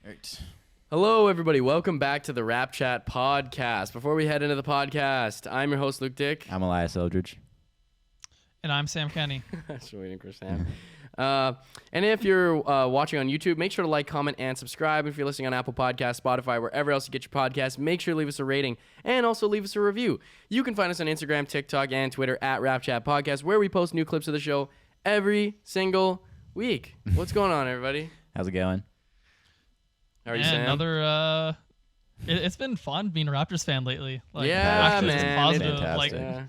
Right. Hello, everybody. Welcome back to the RapChat podcast. Before we head into the podcast, I'm your host, Luke Dick. I'm Elias Eldridge. And I'm Sam Kenny. That's waiting for Sam. And if you're watching on YouTube, make sure to like, comment, and subscribe. If you're listening on Apple Podcasts, Spotify, wherever else you get your podcasts, make sure to leave us a rating and also leave us a review. You can find us on Instagram, TikTok, and Twitter at RapChat Podcast, where we post new clips of the show every single week. What's going on, everybody? How's it going? How are you, Sam? It's been fun being a Raptors fan lately. Like, yeah, actually, man. it's positive. Fantastic. Like,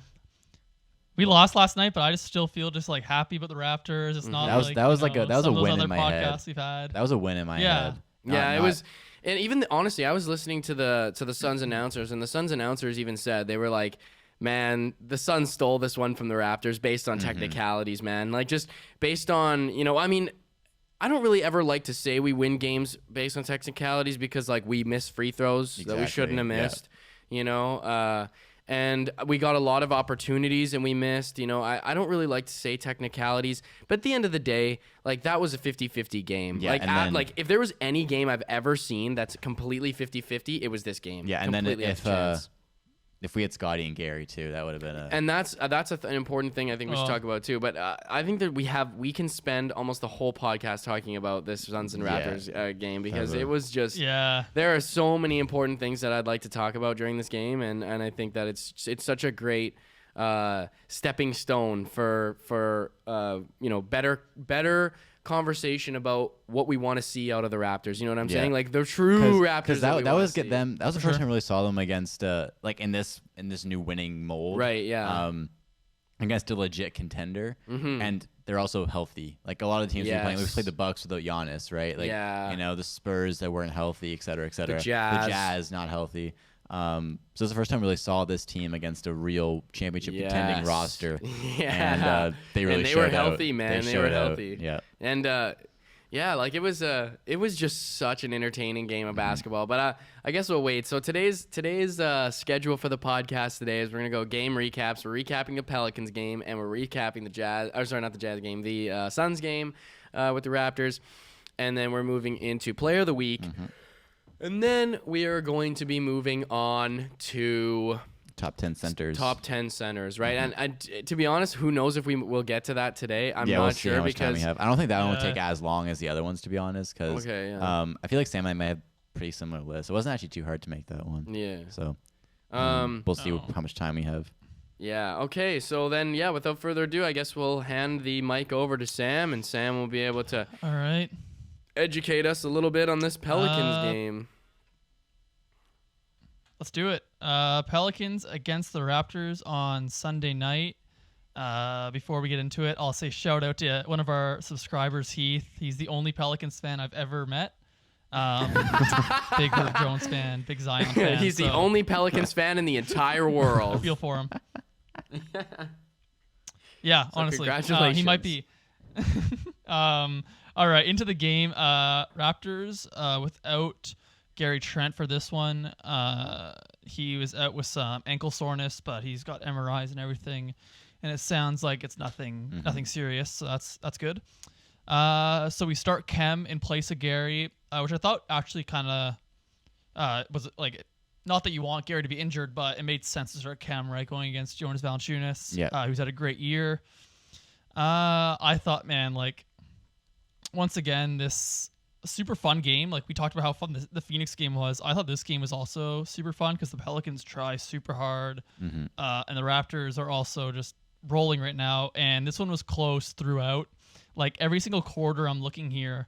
we lost last night, but I just still feel just like happy about the Raptors. It's not that was a win in my podcasts head. We've had. That was a win in my head. It was, and even honestly, I was listening to the Suns announcers, and the Suns announcers even said they were like, "Man, the Suns stole this one from the Raptors based on technicalities, man. Like just based on I mean." I don't really ever like to say we win games based on technicalities because like we miss free throws that we shouldn't have missed, and we got a lot of opportunities and we missed, I don't really like to say technicalities, but at the end of the day, like that was a 50-50 game. Yeah, like if there was any game I've ever seen that's completely 50-50, it was this game. Yeah, and then if we had Scotty and Gary too, that would have been And that's an important thing I think we should talk about too. But I think that we can spend almost the whole podcast talking about this Suns and Raptors game because it was just there are so many important things that I'd like to talk about during this game, and I think that it's such a great stepping stone for better conversation about what we want to see out of the Raptors. You know what I'm saying? Like the true Raptors. Because that was them. That was the first time I really saw them against like in this new winning mold. Right. Yeah. Against a legit contender, and they're also healthy. Like a lot of the teams we played the Bucks without Giannis, right? Like the Spurs that weren't healthy, et cetera, et cetera. The Jazz not healthy. So it's the first time I really saw this team against a real championship contending roster. Yeah, and they really and they showed were healthy, out. man. They were out. healthy. Yeah, and like it was just such an entertaining game of basketball. But I guess we'll wait. So today's schedule for the podcast today is we're gonna go game recaps. We're recapping the Pelicans game, and we're recapping the Suns game with the Raptors, and then we're moving into Player of the Week. And then we are going to be moving on to top 10 centers. Right? And to be honest, who knows if we will get to that today? I'm not sure how much because time we have. I don't think that one would take as long as the other ones, to be honest. Because I feel like Sam and I might have pretty similar lists. It wasn't actually too hard to make that one. Yeah. So we'll see how much time we have. Yeah. Okay. So then, without further ado, I guess we'll hand the mic over to Sam, and Sam will be able to. All right. Educate us a little bit on this Pelicans game. Let's do it. Pelicans against the Raptors on Sunday night. Before we get into it, I'll say shout out to one of our subscribers, Heath. He's the only Pelicans fan I've ever met. Big Herb Jones fan, big Zion fan. He's the only Pelicans fan in the entire world. I feel for him. Yeah, so honestly. Congratulations. He might be. All right, into the game. Raptors without Gary Trent for this one. He was out with some ankle soreness, but he's got MRIs and everything, and it sounds like it's nothing serious. So that's good. So we start Kem in place of Gary, which I thought actually kind of was like not that you want Gary to be injured, but it made sense to start Kem, right, going against Jonas Valanciunas, who's had a great year. I thought, man, like. Once again, this super fun game. Like we talked about how fun the Phoenix game was. I thought this game was also super fun because the Pelicans try super hard, and the Raptors are also just rolling right now. And this one was close throughout. Like every single quarter, I'm looking here.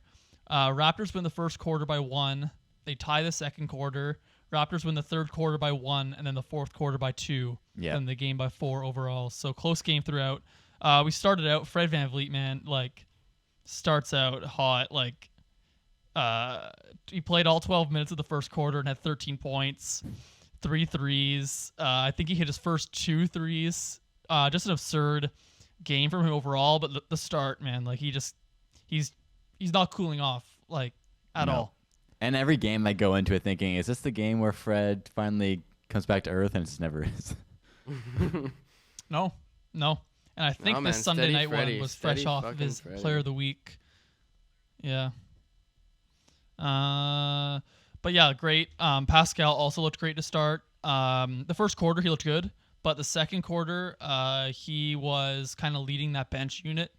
Raptors win the first quarter by 1. They tie the second quarter. Raptors win the third quarter by 1, and then the fourth quarter by 2. Yeah. And the game by 4 overall. So close game throughout. We started out. Fred VanVleet, man, like. Starts out hot, like he played all 12 minutes of the first quarter and had 13 points, 3 threes. I think he hit his first 2 threes. Just an absurd game from him overall, but the start, man, like he's not cooling off like at all. And every game I go into it thinking, is this the game where Fred finally comes back to earth? And it just never is. No. And I think the Sunday night one was fresh off of his Player of the Week. Yeah. But yeah, great. Pascal also looked great to start. The first quarter, he looked good. But the second quarter, he was kind of leading that bench unit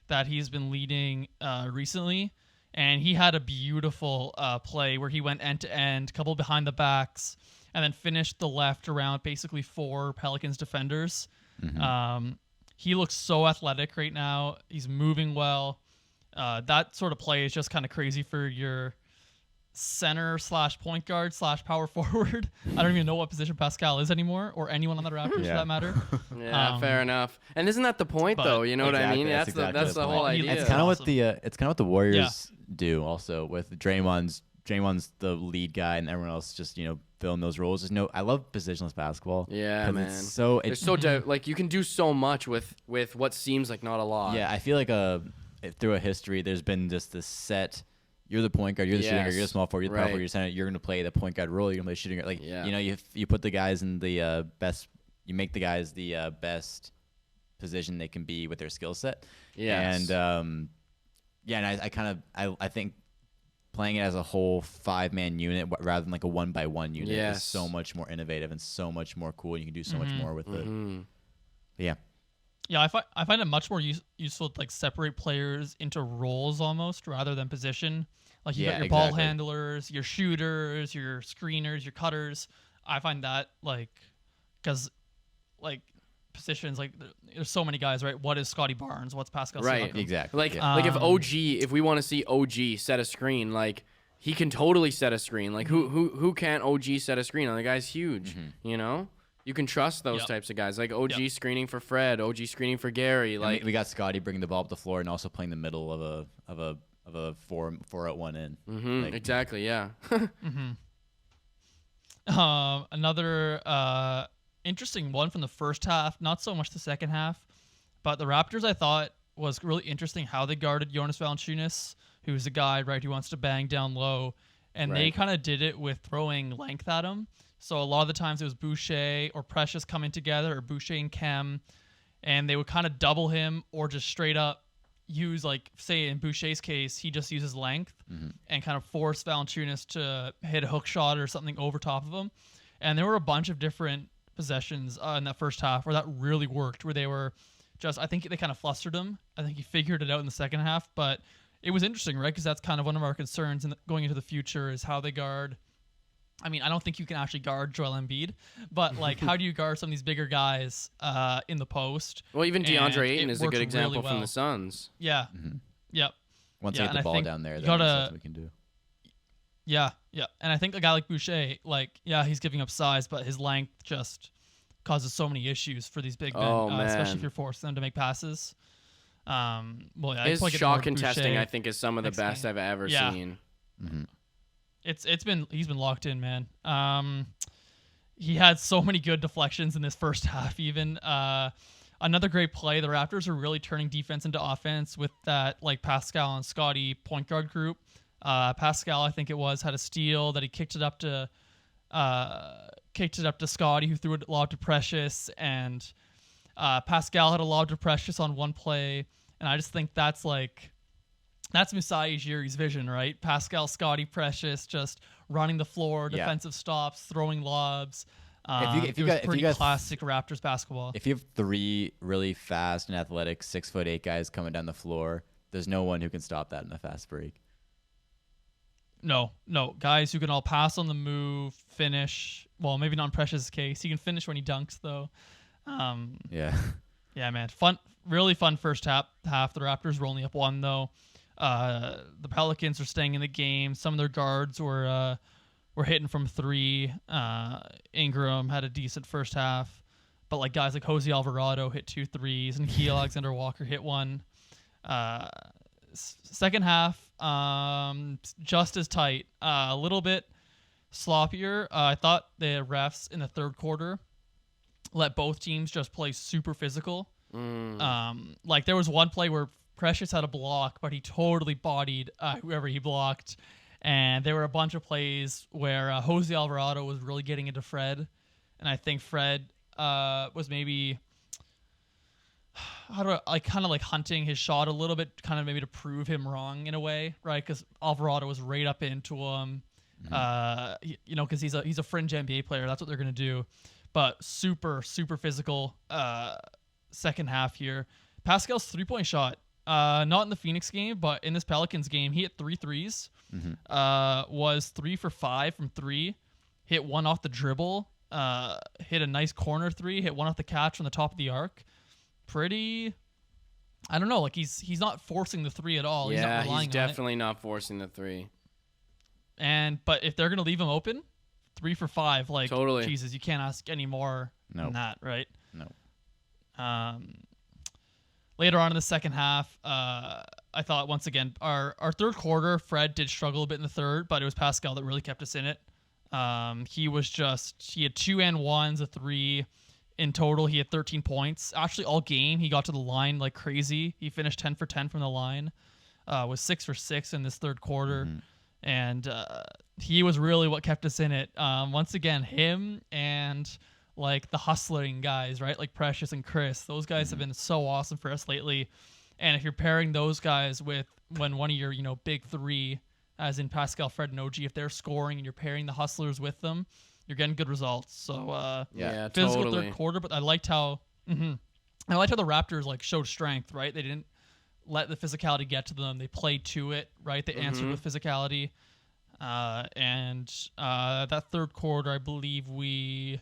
that he's been leading recently. And he had a beautiful play where he went end-to-end, couple behind the backs, and then finished the left around basically 4 Pelicans defenders. Mm-hmm. He looks so athletic right now. He's moving well. That sort of play is just kind of crazy for your center / point guard / power forward. I don't even know what position Pascal is anymore, or anyone on the Raptors for that matter. Yeah, fair enough. And isn't that the point, though? You know what I mean? That's the whole idea. It's kind of what the Warriors do also with Draymond's the lead guy, and everyone else just filling those roles. I love positionless basketball. Yeah, man. It's so like you can do so much with what seems like not a lot. Yeah, I feel like through a history, there's been just this set. You're the point guard. You're the shooting guard. You're the small forward. You're the power forward. You're center. You're going to play the point guard role. You're going to play shooting guard. Like you put the guys in the best. You make the guys the best position they can be with their skill set. Yes. And I think playing it as a whole 5-man unit rather than like a 1-by-1 unit is so much more innovative and so much more cool. You can do so much more with it. But yeah. Yeah, I find it much more useful to like separate players into roles almost rather than position. Like you got your ball handlers, your shooters, your screeners, your cutters. I find that because positions, like there's so many guys, right? What is Scotty Barnes? What's Pascal? Right, Siakam? exactly. If we want to see OG set a screen, like he can totally set a screen. Like who can't OG set a screen? And the guy's huge, You can trust those types of guys, like OG screening for Fred, OG screening for Gary. Like we got Scotty bringing the ball up the floor and also playing the middle of a 4-out-1 in. Mm-hmm, exactly, yeah. Another interesting one from the first half, not so much the second half, but the Raptors I thought was really interesting how they guarded Jonas Valanciunas, who's a guy who wants to bang down low, and they kind of did it with throwing length at him. So a lot of the times it was Boucher or Precious coming together, or Boucher and Kem, and they would kind of double him or just straight up use, like, say in Boucher's case, he just uses length and kind of force Valanciunas to hit a hook shot or something over top of him. And there were a bunch of different possessions in that first half where that really worked, where they were just, I think they kind of flustered him. I think he figured it out in the second half, but it was interesting, right? Because that's kind of one of our concerns going into the future is how they guard. I mean, I don't think you can actually guard Joel Embiid, but like, how do you guard some of these bigger guys in the post? Well, even DeAndre Ayton is a good example from the Suns. Yeah. Yep. Once they get the ball down there, that's what we can do. Yeah, yeah. And I think a guy like Boucher, he's giving up size, but his length just causes so many issues for these big men, especially if you're forcing them to make passes. His shot contesting, I think, is some of the best I've ever seen. Mm-hmm. He's been locked in, man. He had so many good deflections in this first half. Even another great play. The Raptors are really turning defense into offense with that Pascal and Scotty point guard group. Pascal, I think it was, had a steal that he kicked it up to Scotty, who threw it lob to Precious, and Pascal had a lob to Precious on one play, and I just think that's Masai Ujiri's vision, right? Pascal, Scotty, Precious, just running the floor, defensive stops, throwing lobs. It was pretty classic Raptors basketball. If you have 3 really fast and athletic 6'8" guys coming down the floor, there's no one who can stop that in a fast break. No. Guys who can all pass on the move, finish. Well, maybe not in Precious' case. He can finish when he dunks, though. Yeah, man. Really fun first half. The Raptors were only up 1, though. The Pelicans are staying in the game. Some of their guards were hitting from 3. Ingram had a decent first half, but guys like Jose Alvarado hit 2 threes, and Nikhil Alexander-Walker hit 1. Second half, just as tight, a little bit sloppier. I thought the refs in the third quarter let both teams just play super physical. There was one play where Precious had a block, but he totally bodied whoever he blocked. And there were a bunch of plays where Jose Alvarado was really getting into Fred. And I think Fred was maybe, hunting his shot a little bit, kind of maybe to prove him wrong in a way, right? Because Alvarado was right up into him. Because he's a fringe NBA player. That's what they're gonna do. But super physical. Second half here, Pascal's 3-point shot. Not in the Phoenix game, but in this Pelicans game, he hit 3 threes. Was 3 for 5 from 3. Hit 1 off the dribble. Hit a nice corner 3. Hit 1 off the catch from the top of the arc. Pretty. I don't know. Like he's not forcing the 3 at all. He's not relying he's definitely not forcing the 3. But if they're gonna leave him open, 3 for 5. Like totally. Jesus, you can't ask any more than that, right? No. Later on in the second half, I thought once again our third quarter, Fred did struggle a bit in the third, but it was Pascal that really kept us in it. He had 2 and 1s, a 3. In total, he had 13 points. Actually, all game, he got to the line like crazy. He finished 10 for 10 from the line. Was 6 for 6 in this third quarter. And he was really what kept us in it. Once again, him and like the hustling guys, right? Like Precious and Chris. Those guys have been so awesome for us lately. And if you're pairing those guys with when one of your, big 3, as in Pascal, Fred, and OG, if they're scoring and you're pairing the hustlers with them, you're getting good results. So physical totally. third quarter, but I liked how the Raptors like showed strength, right? They didn't let the physicality get to them. They played to it, right? They answered with physicality. And that third quarter, I believe we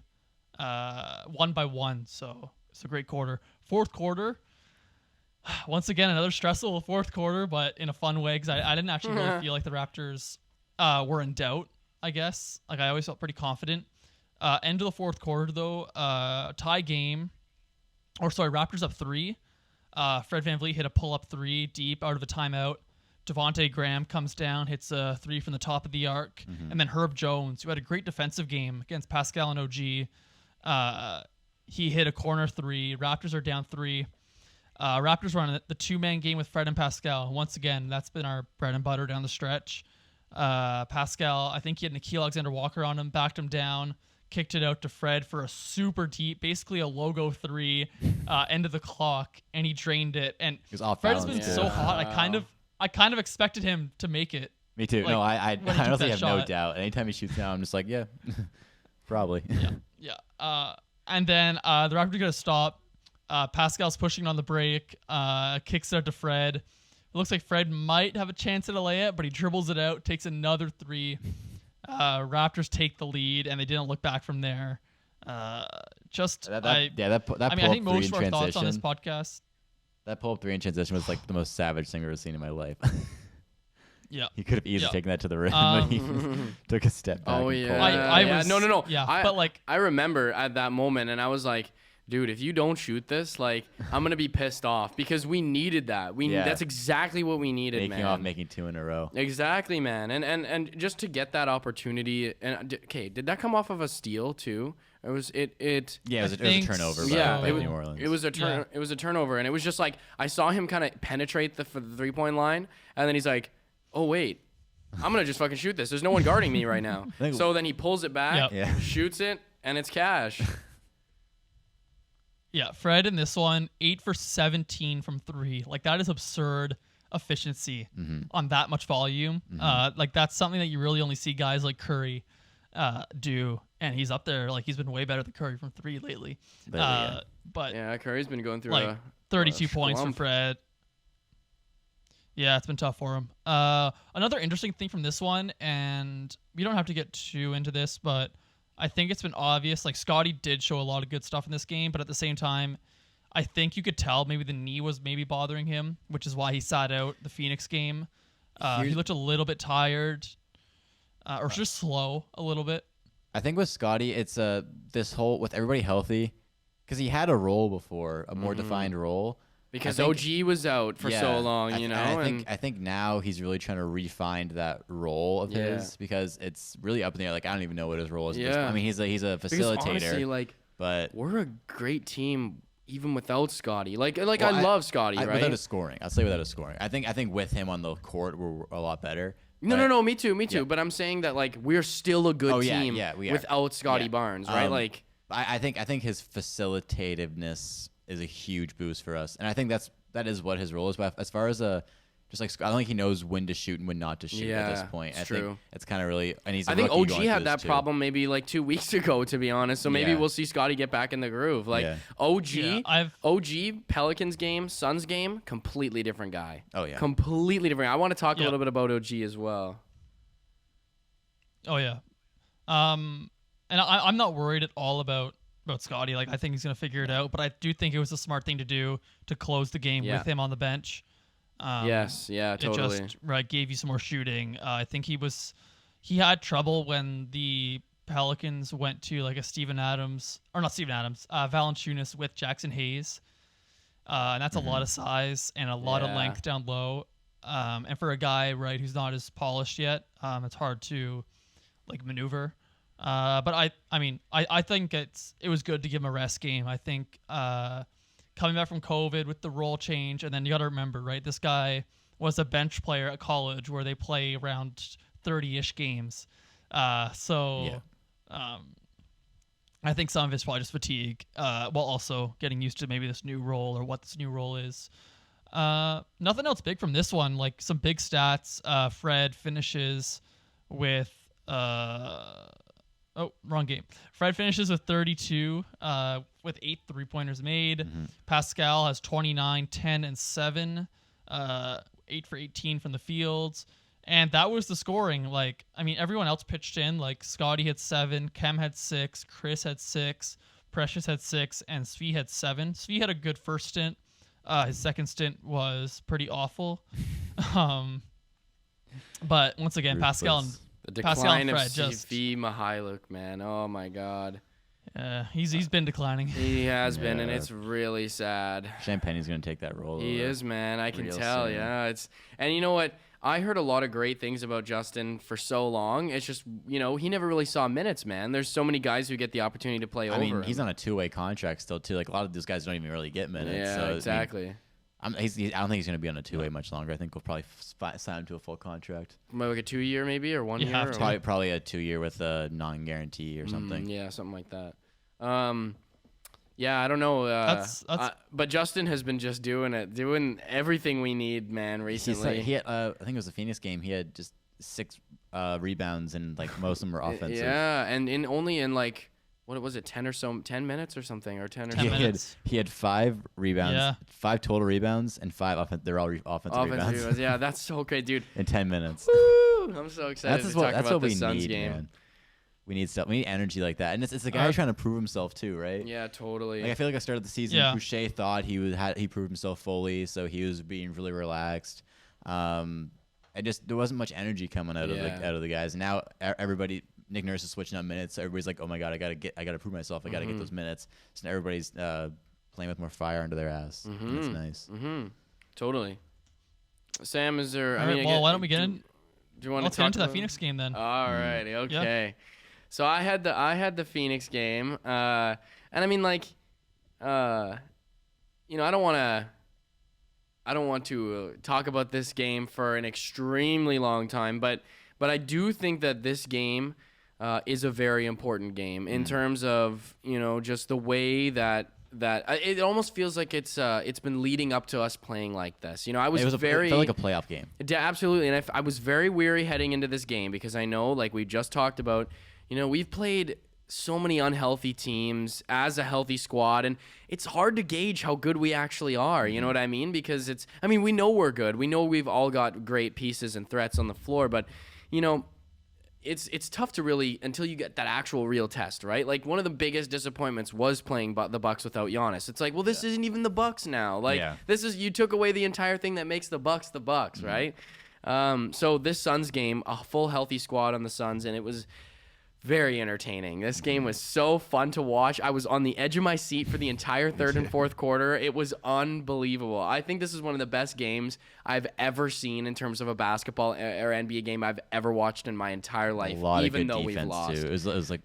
1 by 1. So it's a great quarter. Fourth quarter, once again, another stressful fourth quarter, but in a fun way, because I didn't actually really feel like the Raptors were in doubt, I guess. Like, I always felt pretty confident. End of the fourth quarter, though, tie game. Raptors up 3. Fred VanVleet hit a pull-up 3 deep out of a timeout. Devontae Graham comes down, hits a 3 from the top of the arc. And then Herb Jones, who had a great defensive game against Pascal and OG. He hit a corner 3. Raptors are down 3. Raptors were on the 2-man game with Fred and Pascal. Once again, that's been our bread and butter down the stretch. Pascal, I think he had Nickeil Alexander-Walker on him, backed him down, kicked it out to Fred for a super deep, basically a logo 3, end of the clock, and he drained it. And Fred has been so hot. I kind of expected him to make it. Me too. Like, no, I honestly have no doubt. Anytime he shoots now, I'm just like, yeah, probably. Yeah. And then the Raptors are gonna stop. Pascal's pushing on the break, kicks it out to Fred. It looks like Fred might have a chance at a layup, but he dribbles it out, takes another 3. Raptors take the lead, and they didn't look back from there. I think most of our thoughts on this podcast. That pull-up 3 in transition was like the most savage thing I've ever seen in my life. Yeah, he could have easily taken that to the rim, but he took a step back. Oh yeah, no. Yeah, but like I remember at that moment, and I was like, dude, if you don't shoot this, like, I'm gonna be pissed off because we needed that. That's exactly what we needed, man. Making 2 in a row. Exactly, man. And just to get that opportunity. And okay, did that come off of a steal too? It was it. Yeah, it was a turnover. By New Orleans. It was a turn. Yeah. It was a turnover, and it was just like I saw him kind of penetrate the 3-point line, and then he's like, "Oh wait, I'm gonna just fucking shoot this. There's no one guarding me right now." So then he pulls it back, shoots it, and it's cash. Yeah, Fred in this one, 8 for 17 from 3. Like, that is absurd efficiency on that much volume. Like, that's something that you really only see guys like Curry do, and he's up there. Like, he's been way better than Curry from 3 lately. But yeah, Curry's been going through like 32 points for Fred. Yeah, it's been tough for him. Another interesting thing from this one, and we don't have to get too into this, but I think it's been obvious. Like, Scotty did show a lot of good stuff in this game, but at the same time, I think you could tell maybe the knee was maybe bothering him, which is why he sat out the Phoenix game. He looked a little bit tired, or just slow a little bit. I think with Scotty, it's this whole with everybody healthy, because he had a role before, a more defined role. Because OG was out for so long, I think now he's really trying to refine that role of his, because it's really up in the air. Like, I don't even know what his role is. Yeah. I mean, he's a facilitator. Because honestly, but we're a great team even without Scotty. I love Scotty, right? Without his scoring, I'll say without his scoring. I think with him on the court, we're a lot better. No, me too. Yeah. But I'm saying that we're still a good team without Scotty Barnes, right? I think his facilitativeness is a huge boost for us, and I think that is what his role is. But as far as Just like I don't think he knows when to shoot and when not to shoot at this point. It's true. Think it's kind of really, and he's. I think OG had that problem maybe like 2 weeks ago, to be honest. So maybe we'll see Scotty get back in the groove. Like OG Pelicans game, Suns game, completely different guy. Oh yeah, completely different. I want to talk a little bit about OG as well. Oh yeah, and I'm not worried at all about Scotty. Like I think he's gonna figure it out. But I do think it was a smart thing to do to close the game with him on the bench. Totally. It just gave you some more shooting. I think he had trouble when the Pelicans went to like a Valanciunas with Jackson Hayes, and that's a lot of size and a lot of length down low. And for a guy who's not as polished yet, it's hard to like maneuver. But I think it was good to give him a rest game. I think. Coming back from COVID with the role change, and then you got to remember, this guy was a bench player at college where they play around 30-ish games. I think some of it's probably just fatigue, while also getting used to maybe this new role or what this new role is. Nothing else big from this one, like some big stats. Fred finishes with wrong game. Fred finishes with 32, with 8 3-pointers made. Mm-hmm. Pascal has 29, 10, and 7, 8 for 18 from the fields. And that was the scoring. Like, I mean, everyone else pitched in. Like, Scotty had 7, Kem had 6, Chris had 6, Precious had 6, and Svi had 7. Svi had a good first stint. His second stint was pretty awful. But once again, Ruthless. Pascal and the decline of Svi Mihailuk, man. Oh my God. He's been declining. He has been, and it's really sad. Champagne's gonna take that role. He is, man. I can tell. Soon. Yeah, and you know what? I heard a lot of great things about Justin for so long. It's just, he never really saw minutes, man. There's so many guys who get the opportunity to play over him. I mean, he's on a 2-way contract still too. Like a lot of those guys don't even really get minutes. Yeah, so, exactly. I don't think he's going to be on a 2-way much longer. I think we'll probably sign him to a full contract. Like a 2-year maybe, or 1 year? Probably a 2-year with a non-guarantee or something. Yeah, something like that. Yeah, I don't know. But Justin has been just doing everything we need, man, recently. He had, I think it was the Phoenix game. He had just 6 rebounds, and like most of them were offensive. Yeah, and only in like, what was it, 10 minutes or something, or 10 or 10 minutes. He had 5 rebounds, 5 total rebounds, and 5 they're all offensive rebounds. Yeah, that's so great, dude. In 10 minutes. Woo! I'm so excited to talk about the Suns game. Man. We need stuff. We need energy like that, and it's the guy trying to prove himself too, right? Yeah, totally. Like I feel like I started the season. Boucher thought he proved himself fully, so he was being really relaxed. There wasn't much energy coming out of the guys. And now everybody, Nick Nurse is switching up minutes. So everybody's like, oh my God, I gotta prove myself. I gotta get those minutes. So now everybody's playing with more fire under their ass. Mm-hmm. It's nice. Mm-hmm. Totally. Sam, is there? Why don't we get in? Do you want Let's to get into that Phoenix game then? All righty. Okay. Yeah. So I had the Phoenix game, and I mean, like, I don't want to talk about this game for an extremely long time, but I do think that this game is a very important game in terms of just the way that it almost feels like it's been leading up to us playing like this. It felt like a playoff game. Absolutely, and I was very weary heading into this game because I know, like we just talked about. We've played so many unhealthy teams as a healthy squad, and it's hard to gauge how good we actually are. You know what I mean? Because we know we're good. We know we've all got great pieces and threats on the floor, but, it's tough to really, until you get that actual real test, right? Like, one of the biggest disappointments was playing the Bucks without Giannis. It's like, well, this isn't even the Bucks now. Like, you took away the entire thing that makes the Bucks, right? So this Suns game, a full healthy squad on the Suns, and it was very entertaining. This game was so fun to watch. I was on the edge of my seat for the entire third and fourth quarter. It was unbelievable. I think this is one of the best games I've ever seen in terms of a basketball or NBA game I've ever watched in my entire life, even though we've lost. Too. It was like,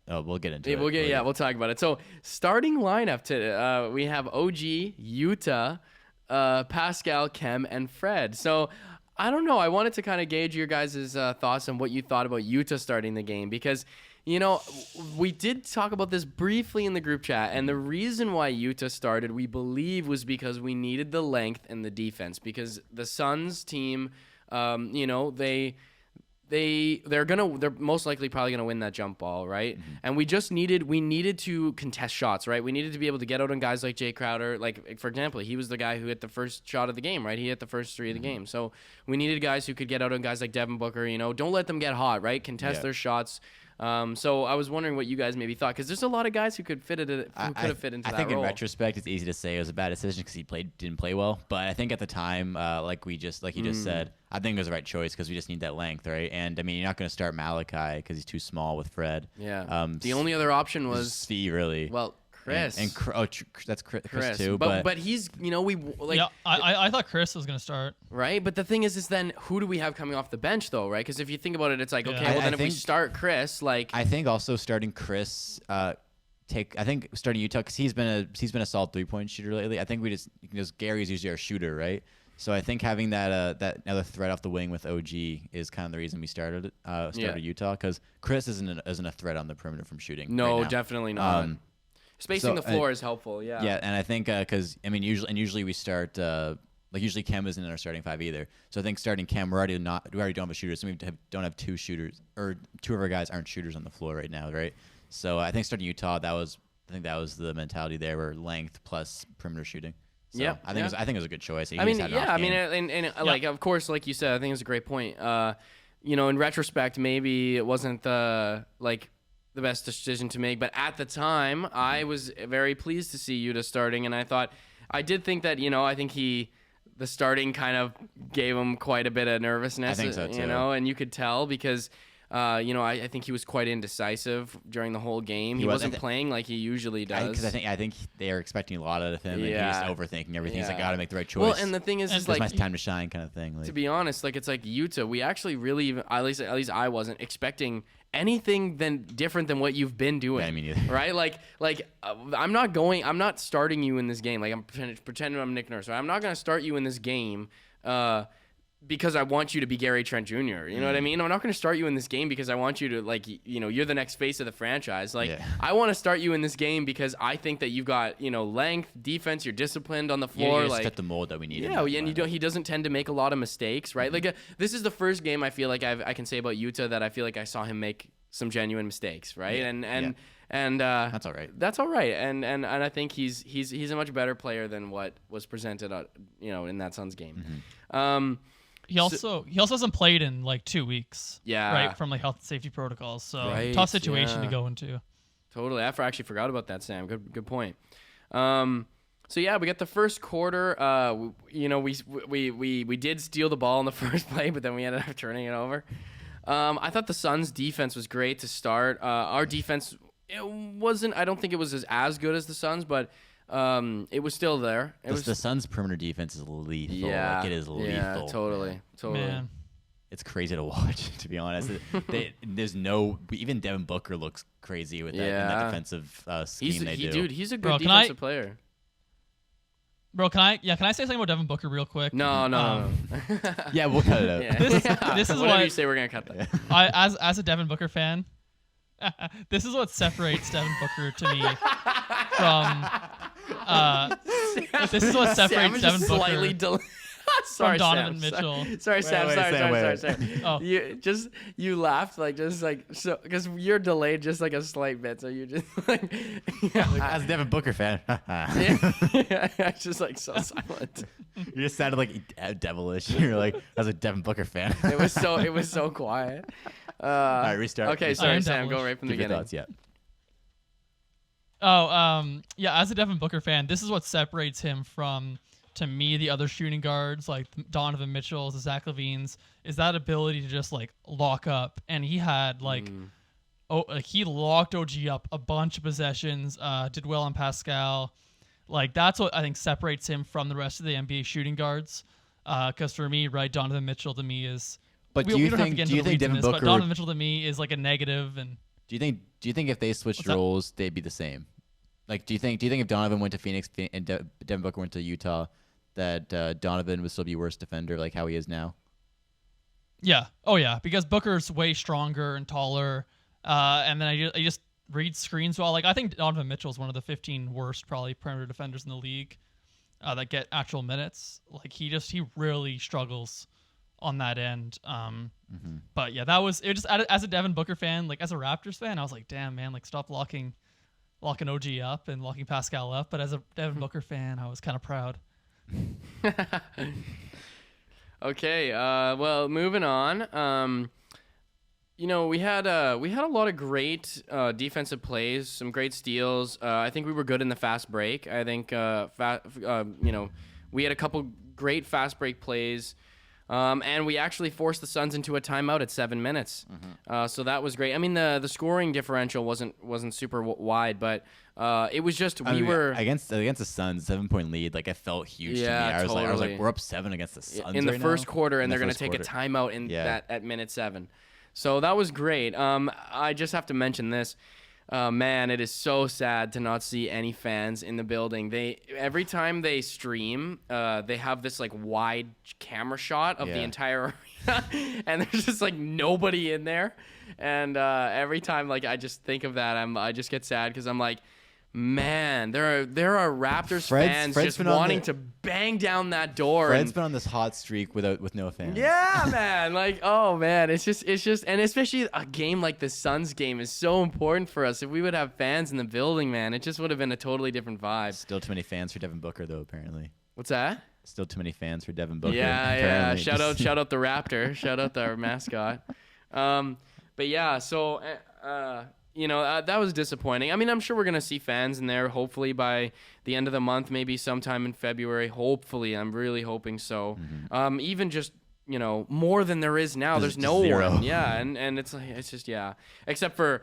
we'll get into it. We'll talk about it. So starting lineup, we have OG, Utah, Pascal, Kem, and Fred. So I don't know. I wanted to kind of gauge your guys' thoughts on what you thought about Utah starting the game because, we did talk about this briefly in the group chat, and the reason why Utah started, we believe, was because we needed the length and the defense because the Suns team, they're most likely probably gonna win that jump ball, right? Mm-hmm. And we needed to contest shots, right? We needed to be able to get out on guys like Jay Crowder. Like for example, he was the guy who hit the first shot of the game, right? He hit the first three of the game. So we needed guys who could get out on guys like Devin Booker. Don't let them get hot, right? Contest their shots. So I was wondering what you guys maybe thought because there's a lot of guys who could fit it. Who could have fit into that role. I think in retrospect, it's easy to say it was a bad decision because he didn't play well. But I think at the time, like you just said, I think it was the right choice because we just need that length, right? And I mean, you're not going to start Malachi because he's too small with Fred. Yeah. The only other option was Svi, really. Well, Chris. That's Chris too. But he's I thought Chris was gonna start. Right, but the thing is then who do we have coming off the bench though, right? Because if you think about it, it's like if we start Chris, I think also starting Chris. I think starting Utah because he's been a solid 3-point shooter lately. I think Gary's usually our shooter, right? So I think having that another threat off the wing with OG is kind of the reason we started Utah because Chris isn't a threat on the perimeter from shooting. No, right now. Definitely not. Spacing the floor is helpful, yeah. Yeah, and I think because usually we start usually Kem isn't in our starting five either. So I think starting Kem, we already don't have a shooter, so we don't have two shooters or two of our guys aren't shooters on the floor right now, right? So I think starting Utah, that was the mentality there, where length plus perimeter shooting. So I think it was a good choice. Of course, like you said, I think it was a great point. In retrospect, maybe it wasn't the best decision to make, but at the time I was very pleased to see Utah starting, and I did think that I think the starting kind of gave him quite a bit of nervousness. I think so too. And you could tell because I think he was quite indecisive during the whole game. He wasn't playing like he usually does. Because I think they are expecting a lot out of him, and he's overthinking everything. He's like, gotta make the right choice. Well, and the thing is, it's my time to shine, kind of thing. To be honest, it's like Utah. We actually really, at least I wasn't expecting anything different than what you've been doing. Yeah, me neither. Right? I'm not starting you in this game. Like I'm pretending I'm Nick Nurse. Right? I'm not gonna start you in this game. Because I want you to be Gary Trent Jr. You know what I mean? I'm not going to start you in this game because I want you to, you're the next face of the franchise. I want to start you in this game because I think that you've got, length, defense, you're disciplined on the floor. You just fit the mold that we need. Yeah, and he doesn't tend to make a lot of mistakes, right? Mm-hmm. This is the first game I feel like I can say about Utah that I feel like I saw him make some genuine mistakes, right? Yeah. And that's all right. That's all right. And I think he's a much better player than what was presented, in that Suns game. Mm-hmm. He also hasn't played in 2 weeks. Yeah. Right, from health and safety protocols. So tough situation to go into. Totally. I actually forgot about that, Sam. Good point. So yeah, we got the first quarter. We did steal the ball in the first play, but then we ended up turning it over. I thought the Suns' defense was great to start. Our defense, I don't think it was as good as the Suns, but it was still there. The Suns' perimeter defense is lethal. Yeah, it is lethal. Yeah, totally. Man. It's crazy to watch, to be honest. Even Devin Booker looks crazy with that defensive scheme they do. Dude, he's a good defensive player. Bro, can I say something about Devin Booker real quick? No. Yeah, we'll cut it out. Yeah. This is whatever you say, we're gonna cut that. As a Devin Booker fan, this is what separates Devin Booker to me from. This is what separates Devin Booker slightly from Donovan Mitchell. Sorry, Sam. Sorry. Oh, you laughed so because you're delayed just a slight bit, so you just as a Devin Booker fan. It's just so silent. You just sounded devilish. You're as a Devin Booker fan. It was so quiet. All right, restart. Okay, sorry, Sam. Go right from the beginning. Thoughts, yeah. As a Devin Booker fan, this is what separates him from, to me, the other shooting guards like Donovan Mitchell's, Zach LaVine's, is that ability to just lock up. And he had he locked OG up a bunch of possessions, did well on Pascal. That's what I think separates him from the rest of the NBA shooting guards. Because for me, right, Donovan Mitchell to me is. But do you think Devin Booker? But Donovan Mitchell to me is a negative. And do you think if they switched roles, they'd be the same? Do you think if Donovan went to Phoenix and Devin Booker went to Utah, that Donovan would still be worse defender how he is now? Yeah. Oh yeah, because Booker's way stronger and taller, and then I just read screens well. Like I think Donovan Mitchell's one of the 15 worst probably perimeter defenders in the league that get actual minutes. Like he really struggles on that end. But yeah, it just as a Devin Booker fan, like as a Raptors fan, I was like, damn man, like stop locking OG up and locking Pascal up. But as a Devin Booker fan, I was kind of proud. Okay, well, moving on. We had a lot of great defensive plays, some great steals. I think we were good in the fast break. I think we had a couple great fast break plays, and we actually forced the Suns into a timeout at 7 minutes. So that was great. I mean, the scoring differential wasn't super wide, but it was just were against the Suns 7-point lead. Like it felt huge to me. I was like, we're up 7 against the Suns in the first now? quarter, and they're going to take a timeout in that at minute 7. So that was great. I just have to mention this. Man, it is so sad to not see any fans in the building. Every time they stream, they have this like wide camera shot of the entire arena, and there's just like nobody in there. And every time like I just think of that, I just get sad because I'm like, man, there are Raptors fans just wanting to bang down that door. Fred's been on this hot streak with no fans. Yeah, man. Like, oh man, it's just, and especially a game like the Suns game is so important for us. If we would have fans in the building, man, it just would have been a totally different vibe. Still too many fans for Devin Booker, though. Apparently. What's that? Still too many fans for Devin Booker. Yeah. Shout out the Raptor. Shout out our mascot. But yeah, so. That was disappointing. I mean, I'm sure we're going to see fans in there hopefully by the end of the month, maybe sometime in February. Hopefully. I'm really hoping so. Even just, more than there is now. There's no zero. one. Yeah, and it's just, yeah. Except for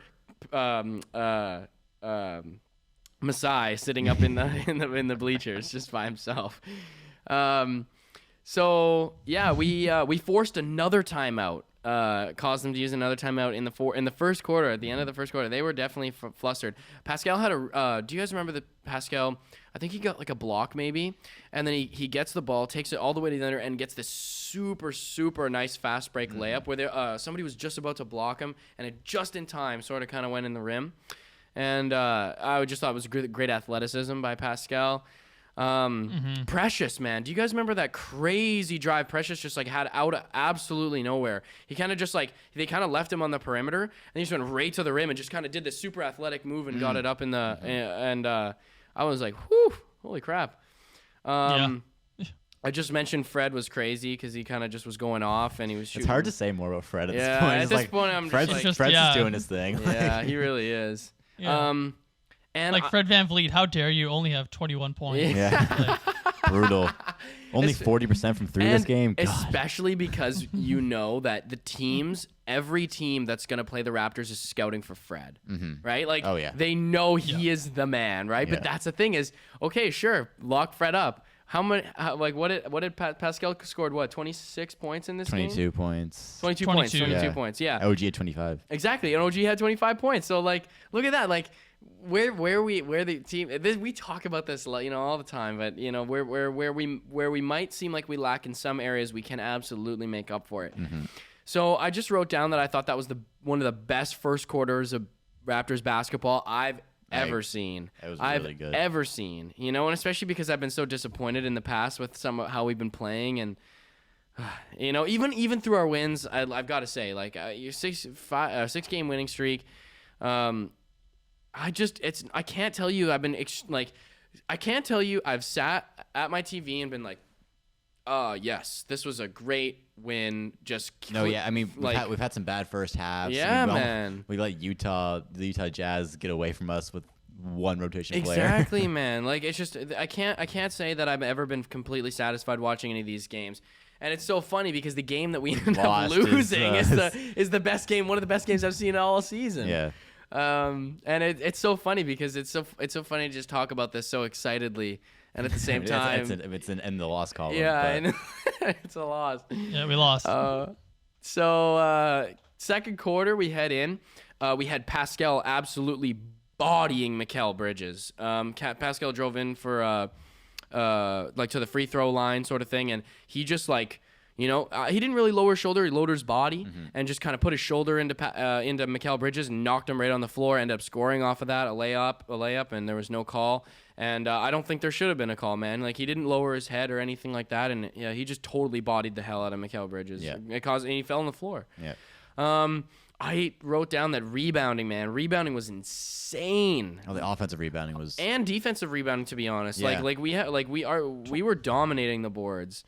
Masai sitting up in the bleachers just by himself. So, yeah, we forced another timeout. Caused them to use another timeout in the first quarter. At the end of the first quarter, they were definitely flustered. Pascal had do you guys remember that Pascal? I think he got like a block maybe, and then he gets the ball, takes it all the way to the under, and gets this super super nice fast break layup where somebody was just about to block him, and it just in time sort of kind of went in the rim, and I just thought it was great athleticism by Pascal. Precious, man. Do you guys remember that crazy drive Precious just like had out of absolutely nowhere? He kind of just like, they kind of left him on the perimeter and he just went right to the rim and just kind of did this super athletic move and got it up in the, and I was like, whew, holy crap. I just mentioned Fred was crazy because he kind of just was going off and he was shooting. It's hard to say more about Fred at this point. At this point, I'm Fred's just doing his thing. Yeah, he really is. Yeah. And like Fred VanVleet, how dare you only have 21 points? Yeah. Brutal. Only 40% from 3 this game. God. Especially because you know that every team that's going to play the Raptors is scouting for Fred, right? Like, they know he is the man, right? Yeah. But that's the thing is, okay, sure, lock Fred up. What did Pascal scored? What, 26 points in this 22 game? Points. 22 points. Yeah. OG had 25. Exactly, and OG had 25 points. So like, look at that. Like, where the team. We talk about this, all the time. But where we might seem like we lack in some areas, we can absolutely make up for it. So I just wrote down that I thought that was one of the best first quarters of Raptors basketball I've ever seen. It was really good. Ever seen, and especially because I've been so disappointed in the past with how we've been playing, and even through our wins, I've got to say, like your 6-game winning streak, I can't tell you I've sat at my TV and been like, yes, this was a great win. I mean, we've had some bad first halves. Yeah, man. We let the Utah Jazz get away from us with one rotation player. Exactly, man. Like, it's just, I can't say that I've ever been completely satisfied watching any of these games. And it's so funny because the game that we ended up losing is the best game, one of the best games I've seen all season. Yeah. And it's so funny because it's so funny to just talk about this so excitedly, and at the same time, it's in the loss column. Yeah, and it's a loss. Yeah, we lost. So second quarter, we head in. We had Pascal absolutely bodying Mikal Bridges. Pascal drove in for to the free throw line sort of thing, and he just You know, he didn't really lower his shoulder. He lowered his body and just kind of put his shoulder into Mikal Bridges and knocked him right on the floor. Ended up scoring off of that, a layup, and there was no call. And I don't think there should have been a call, man. Like, he didn't lower his head or anything like that. And yeah, he just totally bodied the hell out of Mikal Bridges. Yeah. And he fell on the floor. Yeah. I wrote down that rebounding, man. Rebounding was insane. Oh, the offensive rebounding was, and defensive rebounding, to be honest. Yeah. We were dominating the boards.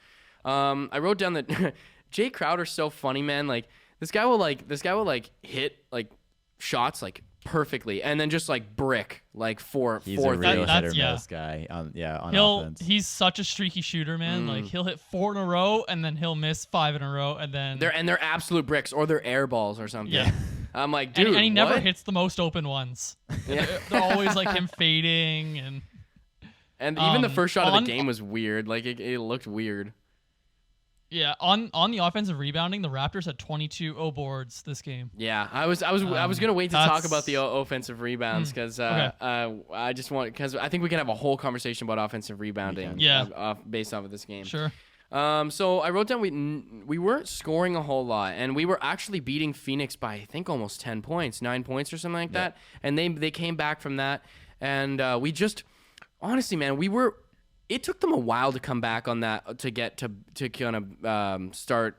I wrote down that Jay Crowder's so funny, man. Like, this guy will hit like shots like perfectly and then just like brick like four. He's a real hit or miss guy on offense. He's such a streaky shooter, man. Like, he'll hit 4 in a row and then he'll miss 5 in a row, and then they're absolute bricks, or they're air balls or something. Yeah. I'm like, dude, and he never what? hits the most open ones. Yeah. They're always like him fading, and even the first shot of the game was weird. Like, it looked weird. Yeah, on the offensive rebounding, the Raptors had 22 boards this game. Yeah, I was gonna wait to talk about the offensive rebounds because I just want, because I think we can have a whole conversation about offensive rebounding. Based off of this game. Sure. So I wrote down we weren't scoring a whole lot, and we were actually beating Phoenix by, I think, almost 10 points, 9 points or something like that. And they came back from that, and we just, honestly, man, it took them a while to come back on that to get to kind of start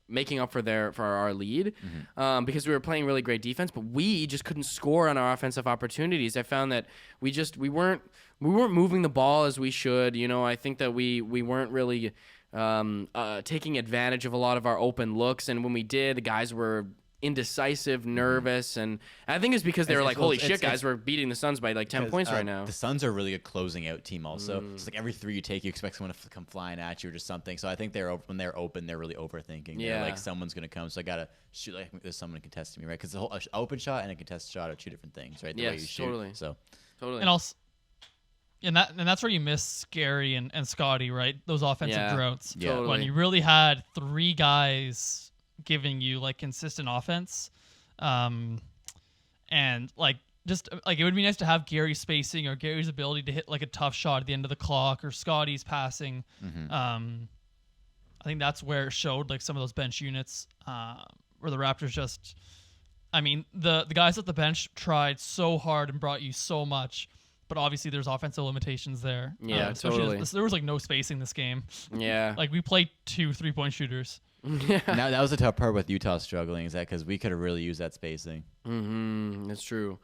making up for our lead, because we were playing really great defense, but we just couldn't score on our offensive opportunities. I found that we weren't moving the ball as we should. You know, I think that we weren't really taking advantage of a lot of our open looks, and when we did, the guys were indecisive, nervous, and I think it's because they were like, holy shit, guys, we're beating the Suns by like 10 points right now. The Suns are really a closing out team also. It's like every 3 you take, you expect someone to come flying at you or just something. So I think when they're open, they're really overthinking. Yeah. They're like, someone's going to come, so I got to shoot like there's someone contesting me, right? Because the whole open shot and a contested shot are 2 different things, right? The way you shoot. Totally. So. Totally. And also, and that's where you miss Gary and Scotty, right? Those offensive droughts. Yeah. Totally. When you really had 3 guys giving you like consistent offense. And like, just like, it would be nice to have Gary's spacing or Gary's ability to hit like a tough shot at the end of the clock, or Scotty's passing. I think that's where it showed, like, some of those bench units, where the Raptors just, I mean, the guys at the bench tried so hard and brought you so much, but obviously there's offensive limitations there. Yeah, totally. There was like no spacing this game. Yeah. Like, we played 2 3-point shooters. Yeah. Now that was the tough part with Utah struggling, is that because we could have really used that spacing. That's true.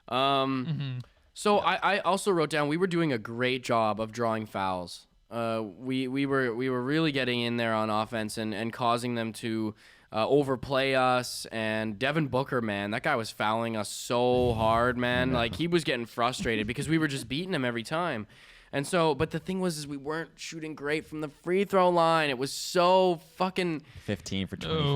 So I also wrote down we were doing a great job of drawing fouls. We were really getting in there on offense and causing them to overplay us. And Devin Booker, man, that guy was fouling us so hard, man. Like, he was getting frustrated because we were just beating him every time. And so, but the thing was, we weren't shooting great from the free throw line. It was so fucking 15 for 25.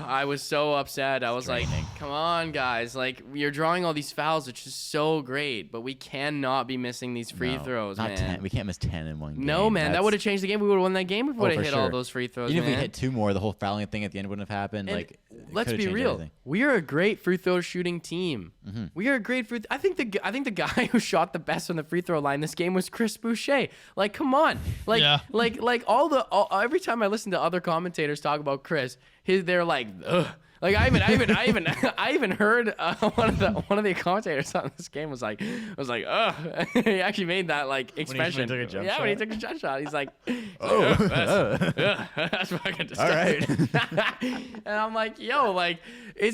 I was so upset. I was like, come on, guys. Like, you're drawing all these fouls, which is so great, but we cannot be missing these free throws, not man. 10. We can't miss 10 in one game. No, man. That would have changed the game. We would have won that game if we would have hit all those free throws, Even man. if we hit 2 more, the whole fouling thing at the end wouldn't have happened. And like, let's be real. Everything. We are a great free throw shooting team. We are a great free. I think the guy who shot the best on the free throw line this game was Chris Boucher. Like, come on. Like, every time I listen to other commentators talk about Chris, they're like, ugh. Like, I even heard one of the commentators on this game was like, ugh. He actually made that like expression. When he took a jump shot? When he took a jump shot, he's like, that's fucking disgusting. All right. And I'm like, yo, like,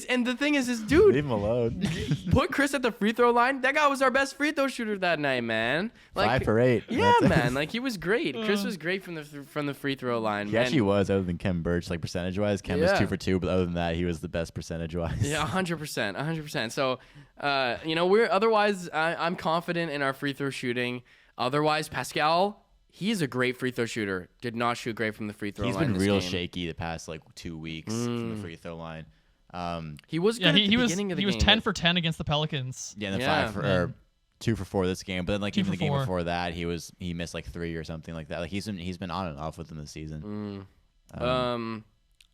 and the thing is, dude, leave him alone. Put Chris at the free throw line. That guy was our best free throw shooter that night, man. Like, 5 for 8. Yeah, man. Like, he was great. Chris was great from the free throw line. He actually was, other than Kem Birch, like percentage wise. Kem was 2 for 2, but other than that, he was the best percentage wise. Yeah, 100%. So, we're otherwise, I'm confident in our free throw shooting. Otherwise, Pascal, he's a great free throw shooter. Did not shoot great from the free throw line. He's been real shaky the past like 2 weeks from the free throw line. He was good at the beginning of the game. He was 10 for 10 against the Pelicans. Yeah, and then 2 for 4 this game. But then like even the game before that, he missed like 3 or something like that. Like he's been on and off with him this season.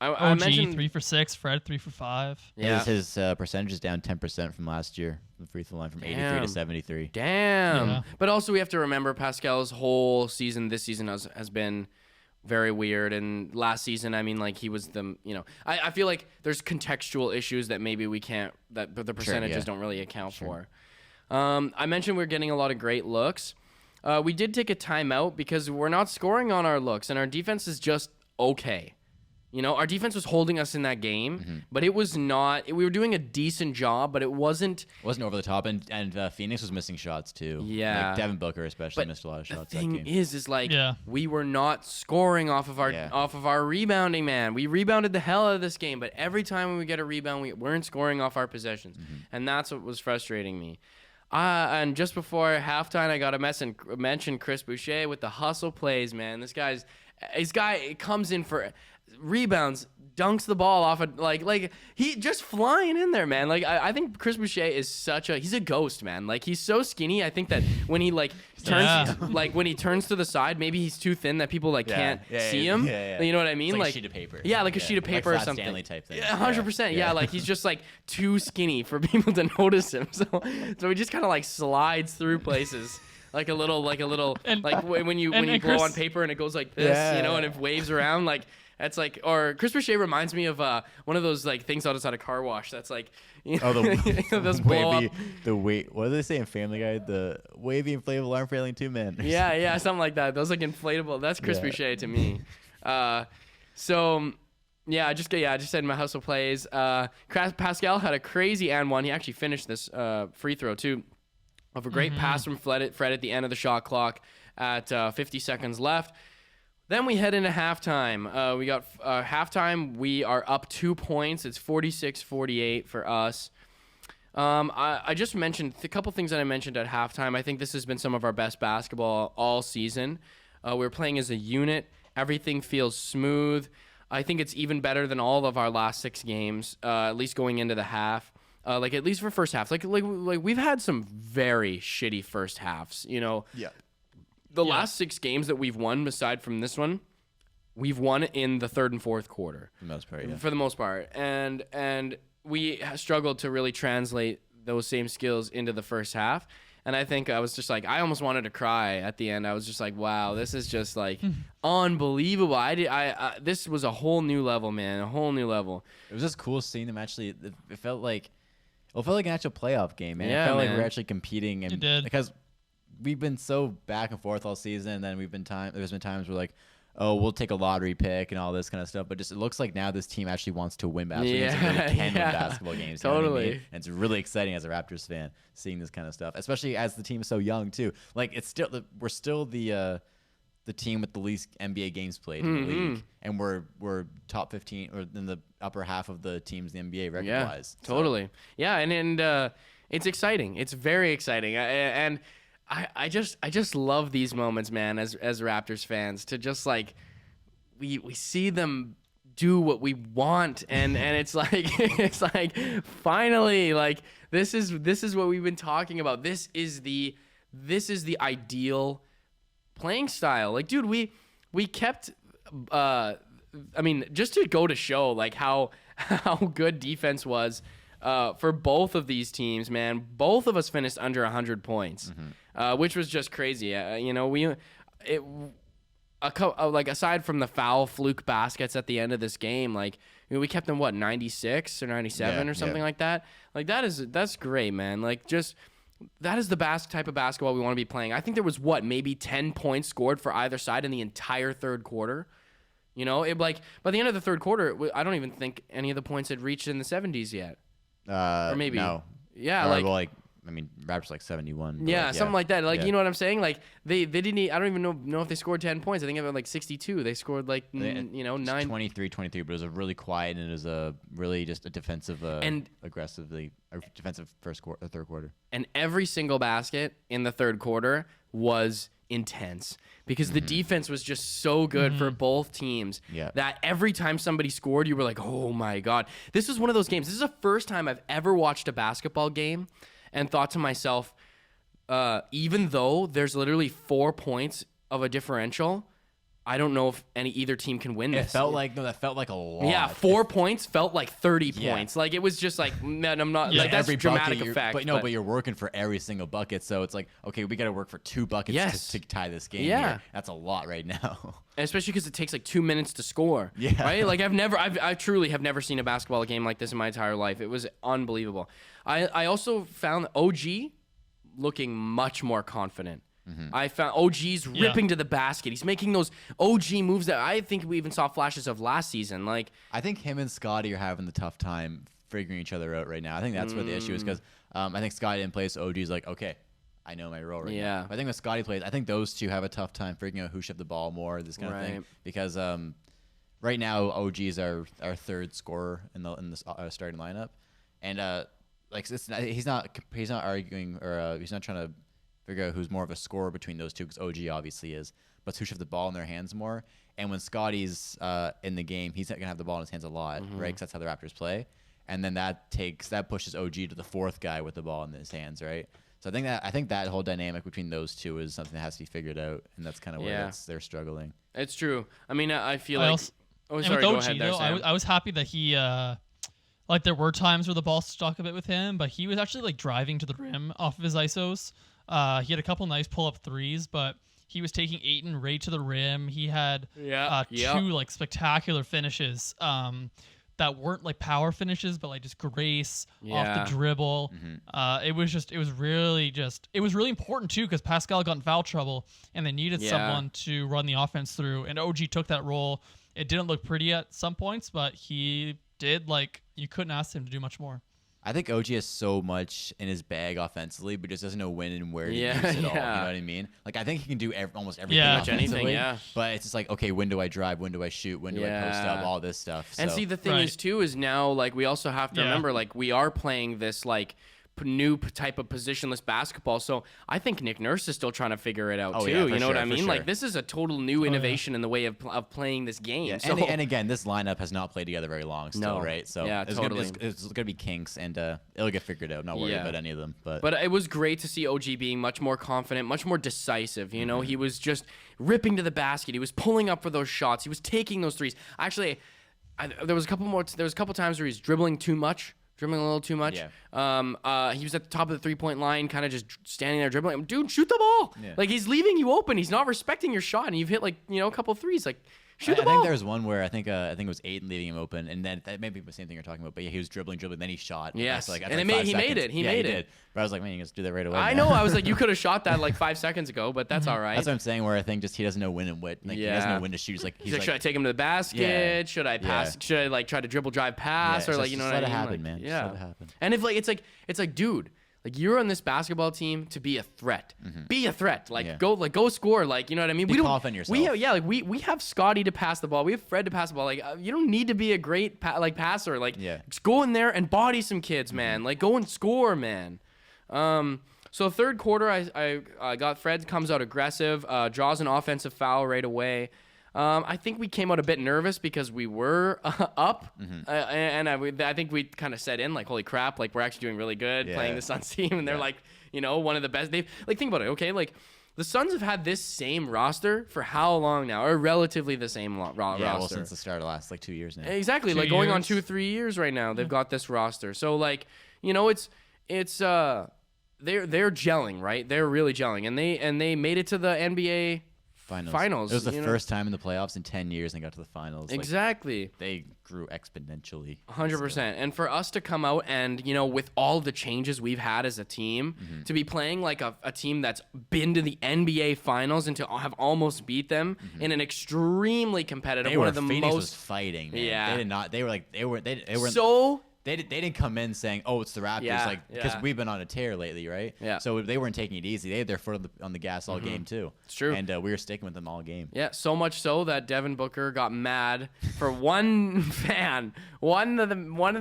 I mentioned 3 for 6. Fred 3 for 5. Yeah, his percentage is down 10% from last year. The free throw line from 83 to 73. Damn. Yeah. But also we have to remember Pascal's whole season this season has been very weird. And last season, I mean, like he was I feel like there's contextual issues that maybe we can't, that the percentages don't really account for. I mentioned we're getting a lot of great looks. We did take a timeout because we're not scoring on our looks, and our defense is just okay. Our defense was holding us in that game, but it was not. We were doing a decent job, but it wasn't over the top, and Phoenix was missing shots too. Yeah, like Devin Booker especially missed a lot of shots. The thing that game. is like we were not scoring off of our rebounding, man. We rebounded the hell out of this game, but every time we get a rebound, we weren't scoring off our possessions, and that's what was frustrating me. And just before halftime, I got a mention Chris Boucher with the hustle plays, man. This guy comes in for rebounds, dunks the ball off of like he just flying in there, man. Like I think Chris Boucher is he's a ghost, man. Like he's so skinny. I think that when he turns when he turns to the side, maybe he's too thin that people can't see him. You know what I mean? Like a sheet of paper. Yeah, like a sheet of paper like or something. Stanley type thing. Yeah, 100%. Yeah, like he's just too skinny for people to notice him. So he just kind of slides through places. Like a little when you blow on paper and it goes like this, and it waves around like. That's or Chris Boucher reminds me of one of those things outside a car wash. That's those blow up. What do they say in Family Guy? The wavy inflatable arm flailing 2 men. Yeah, something like that. Those inflatable. That's Chris Boucher to me. I just said my hustle plays. Pascal had a crazy and one. He actually finished this free throw too, of a great pass from Fred at the end of the shot clock at 50 seconds left. Then we head into halftime. We got halftime. We are up 2 points. It's 46-48 for us. I just mentioned a couple things that I mentioned at halftime. I think this has been some of our best basketball all season. We're playing as a unit. Everything feels smooth. I think it's even better than all of our last 6 games, at least going into the half. At least for first half. Like we've had some very shitty first halves, Yeah. The last 6 games that we've won, aside from this one, we've won in the third and fourth quarter. For the most part. And we struggled to really translate those same skills into the first half. And I think I was just I almost wanted to cry at the end. I was just wow, this is just unbelievable. This was a whole new level, man. A whole new level. It was just cool seeing them actually. It felt like an actual playoff game, man. Yeah, it felt man. like we're actually competing. And it did. Because we've been so back and forth all season, and then there's been times where we'll take a lottery pick and all this kind of stuff, but just it looks like now this team actually wants to win basketball games and really can win basketball games. Totally. You know what I mean? And it's really exciting as a Raptors fan seeing this kind of stuff, especially as the team is so young too. We're still the team with the least NBA games played in the league, and we're top 15 or in the upper half of the teams in the NBA record-wise. Totally. Yeah, and it's exciting. It's very exciting, and I just love these moments, man, as Raptors fans, to just we see them do what we want, and it's finally this is what we've been talking about. This is the ideal playing style. Dude, we kept just to go to show how good defense was for both of these teams, man. Both of us finished under 100 points. Which was just crazy. Aside from the foul fluke baskets at the end of this game, we kept them 96 or 97 or something like that. That's great, man. That is the type of basketball we want to be playing. I think there was maybe 10 points scored for either side in the entire third quarter. By the end of the third quarter, I don't even think any of the points had reached in the 70s yet. Or maybe no. Yeah, Raptors 71. Yeah, something like that. You know what I'm saying? They didn't. I don't even know if they scored 10 points. I think it was 62. They scored 9. 23, but it was a really quiet, and it was a really just a defensive, defensive third quarter. And every single basket in the third quarter was intense because the defense was just so good for both teams that every time somebody scored, you were like, oh my God. This was one of those games. This is the first time I've ever watched a basketball game and thought to myself, even though there's literally 4 points of a differential, I don't know if either team can win this. That felt like a lot. Yeah, 4 points felt like 30 points. Like it was just like, man, I'm not like that's a dramatic effect. But you're working for every single bucket, so it's like, okay, we got to work for 2 buckets to tie this game. Here. That's a lot right now. And especially because it takes like 2 minutes to score. Yeah. Right? Like I truly have never seen a basketball game like this in my entire life. It was unbelievable. I also found OG looking much more confident. I found OG's ripping to the basket. He's making those OG moves that I think we even saw flashes of last season. Like I think him and Scotty are having the tough time figuring each other out right now. I think that's where the issue is because I think Scotty didn't play, so OG's like, okay, I know my role right now. But I think when Scotty plays, I think those two have a tough time figuring out who should have the ball more, this kind of thing. Because right now OG's our third scorer in the starting lineup, and like he's not arguing or he's not trying to figure out who's more of a scorer between those two because OG obviously is, but who should have the ball in their hands more. And when Scotty's in the game, he's not gonna have the ball in his hands a lot, right? Because that's how the Raptors play. And then that pushes OG to the fourth guy with the ball in his hands, right? So I think that whole dynamic between those two is something that has to be figured out, and that's kind of where they're struggling. It's true. I mean, I feel like. Oh, sorry. With OG, though, I was happy that he. Like there were times where the ball stuck a bit with him, but he was actually like driving to the rim off of his isos. He had a couple nice pull-up threes, but he was taking Ayton right to the rim. He had 2 like spectacular finishes that weren't like power finishes, but like just grace off the dribble. It was really important too because Pascal got in foul trouble and they needed someone to run the offense through. And OG took that role. It didn't look pretty at some points, but he did. Like you couldn't ask him to do much more. I think OG has so much in his bag offensively, but just doesn't know when and where to use it all. You know what I mean? Like, I think he can do almost everything offensively. But it's just like, okay, when do I drive? When do I shoot? When do I post up? All this stuff. And see, the thing is, too, is now, like, we also have to remember, like, we are playing this, like, new type of positionless basketball. So I think Nick Nurse is still trying to figure it out, too. You know what I mean? Like, this is a total new innovation in the way of playing this game. Yeah. So, and again, this lineup has not played together very long still, right? So it's going to be kinks, and it'll get figured out. Not worried about any of them. But it was great to see OG being much more confident, much more decisive. You know, he was just ripping to the basket. He was pulling up for those shots. He was taking those threes. Actually, there was a couple times where he's dribbling a little too much. He was at the top of the 3-point line, kind of just standing there dribbling. Dude, shoot the ball. Like, he's leaving you open. He's not respecting your shot, and you've hit, like, a couple threes. Like, shoot the ball. I think there was one where I think it was Ayton leaving him open, and then that may be the same thing you're talking about. But he was dribbling, then he shot. Yes, and he made it. He made it. But I was like, man, you guys do that right away. I know. I was like, you could have shot that like 5 seconds ago, but that's all right. That's what I'm saying. Where I think just he doesn't know when and what. Like, he doesn't know when to shoot. He's like, should I take him to the basket? Should I pass? Should I like try to dribble drive pass or like, you know what I mean? Let it happen, like, man. Yeah. Just let it happen. And if like it's like, dude. Like, you're on this basketball team to be a threat. Be a threat. Like, go score. Like, you know what I mean? Be confident in yourself. We have Scotty to pass the ball. We have Fred to pass the ball. Like, you don't need to be a great passer. Like, just go in there and body some kids, man. Like, go and score, man. So third quarter, I got Fred comes out aggressive, draws an offensive foul right away. I think we came out a bit nervous because we were up, and I think we kind of set in like, holy crap, like we're actually doing really good playing the Suns team, and they're like, one of the best. They've like, think about it, okay? Like, the Suns have had this same roster for how long now, or relatively the same roster? Well, since the start of the last like 2 years now. Exactly, like going on 2-3 years right now. They've got this roster, so like, it's they're gelling, right? They're really gelling, and they made it to the NBA. Finals. It was the first time in the playoffs in 10 years and got to the finals. Exactly. Like, they grew exponentially. 100%. And for us to come out and, with all the changes we've had as a team, to be playing like a team that's been to the NBA finals and to have almost beat them in an extremely competitive, one of the Phoenix most was fighting, man. Yeah. They did not. They were so. They didn't come in saying, "Oh, it's the Raptors," because we've been on a tear lately, right? Yeah. So they weren't taking it easy. They had their foot on the gas all game too. It's true. And we were sticking with them all game. Yeah, so much so that Devin Booker got mad for one fan, one of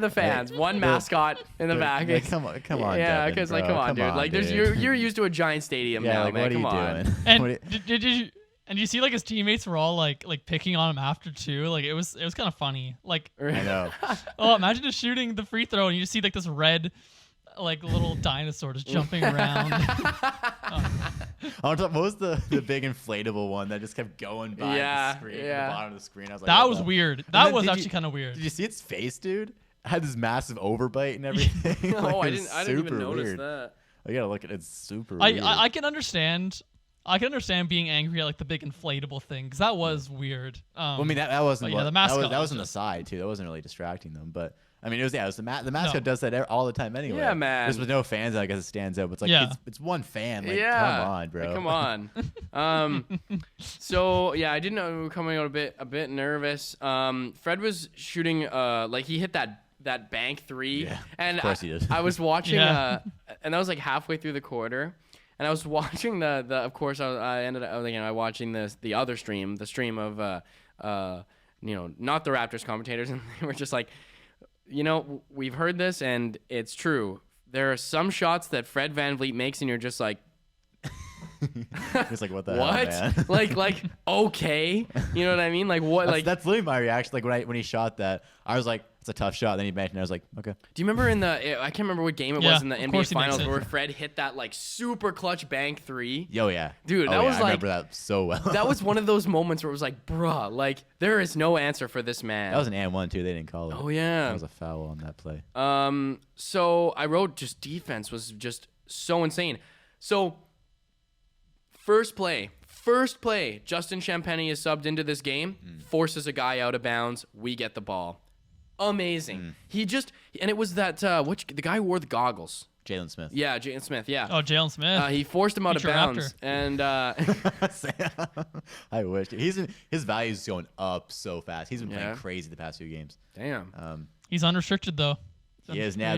the fans, one mascot in the back. Like, come on. Yeah, because like, come on, dude. Like, you're used to a giant stadium now, like, man. What come are you doing? And did you? And you see, like, his teammates were all like picking on him after too. Like, it was kind of funny. Like, I know. Oh, imagine just shooting the free throw and you just see like this red like little dinosaurs jumping around. What was the big inflatable one that just kept going by the screen, the bottom of the screen? I was like, that was weird. That was actually kind of weird. Did you see its face, dude? It had this massive overbite and everything. I didn't even notice that. I gotta look at it. It's super weird. I can understand. I can understand being angry at like the big inflatable thing because that was weird. Well, I mean that wasn't. The mascot that was on the side too. That wasn't really distracting them, but. I mean, it was the mascot does that all the time anyway. Yeah, man. Just with no fans, I guess it stands out. But it's like it's one fan. Like, come on, bro. Like, come on. So yeah, I didn't know we were coming out a bit nervous. Fred was shooting like he hit that bank three. Yeah, and of course he did. I was watching and that was like halfway through the quarter. And I was watching the of course I ended up watching the other stream, the stream of not the Raptors commentators, and they were just like, we've heard this, and it's true. There are some shots that Fred VanVleet makes, and you're just like, He's like, what the what? hell, man? like, okay, you know what I mean? Like, what? That's literally my reaction. Like when he shot that, I was like, it's a tough shot. Then he mentioned, I was like, okay. Do you remember I can't remember what game it was in the NBA Finals where Fred hit that like super clutch bank three? Oh yeah, dude, that was I remember that so well. That was one of those moments where it was like, bruh, like there is no answer for this man. That was an and one too. They didn't call it. Oh yeah, that was a foul on that play. So I wrote just defense was just so insane. So first play, Justin Champagnie is subbed into this game, forces a guy out of bounds. We get the ball. Amazing. And it was that the guy who wore the goggles. Jalen Smith. Yeah, Jalen Smith. Yeah. Oh, Jalen Smith. He forced him out of bounds, and I wish his value is going up so fast. He's been playing crazy the past few games. Damn. He's unrestricted though. He is now.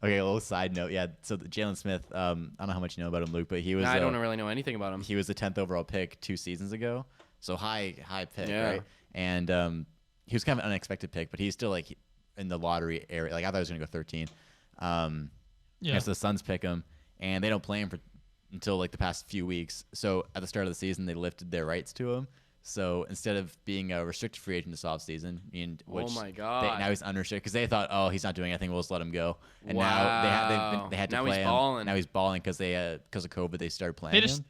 A little side note. Yeah. So Jalen Smith. I don't know how much you know about him, Luke, but he was. I don't really know anything about him. He was the 10th overall pick 2 seasons ago. So high pick, right? And he was kind of an unexpected pick, but he's still like in the lottery area. Like I thought he was going to go 13. So the Suns pick him, and they don't play him until like the past few weeks. So at the start of the season, they lifted their rights to him. So instead of being a restricted free agent this offseason, oh my god, now he's unrestricted because they thought, oh, he's not doing anything, we'll just let him go. And now they had to play him. Balling. Now he's balling because of COVID. They started playing him,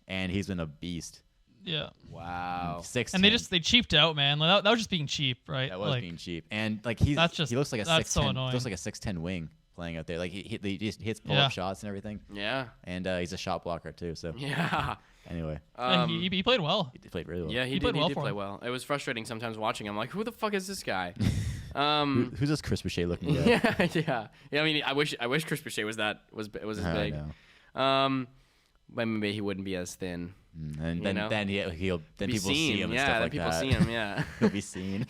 and he's been a beast. Yeah. Wow. 6'10". And they cheaped out, man. Like, that was just being cheap, right? That was being cheap, and like he looks like a 6'10". So annoying. He looks like a 6'10" wing playing out there. Like he just hits pull-up shots and everything. Yeah. And he's a shot blocker too. So yeah. Anyway, he played well. He played really well. Yeah, he did play well. It was frustrating sometimes watching him. Like, who the fuck is this guy? Who's this Chris Boucher looking guy? Yeah. I mean, I wish Chris Boucher was as big. But maybe he wouldn't be as thin. And then people see him. And stuff like people that. see him. Yeah, he'll be seen.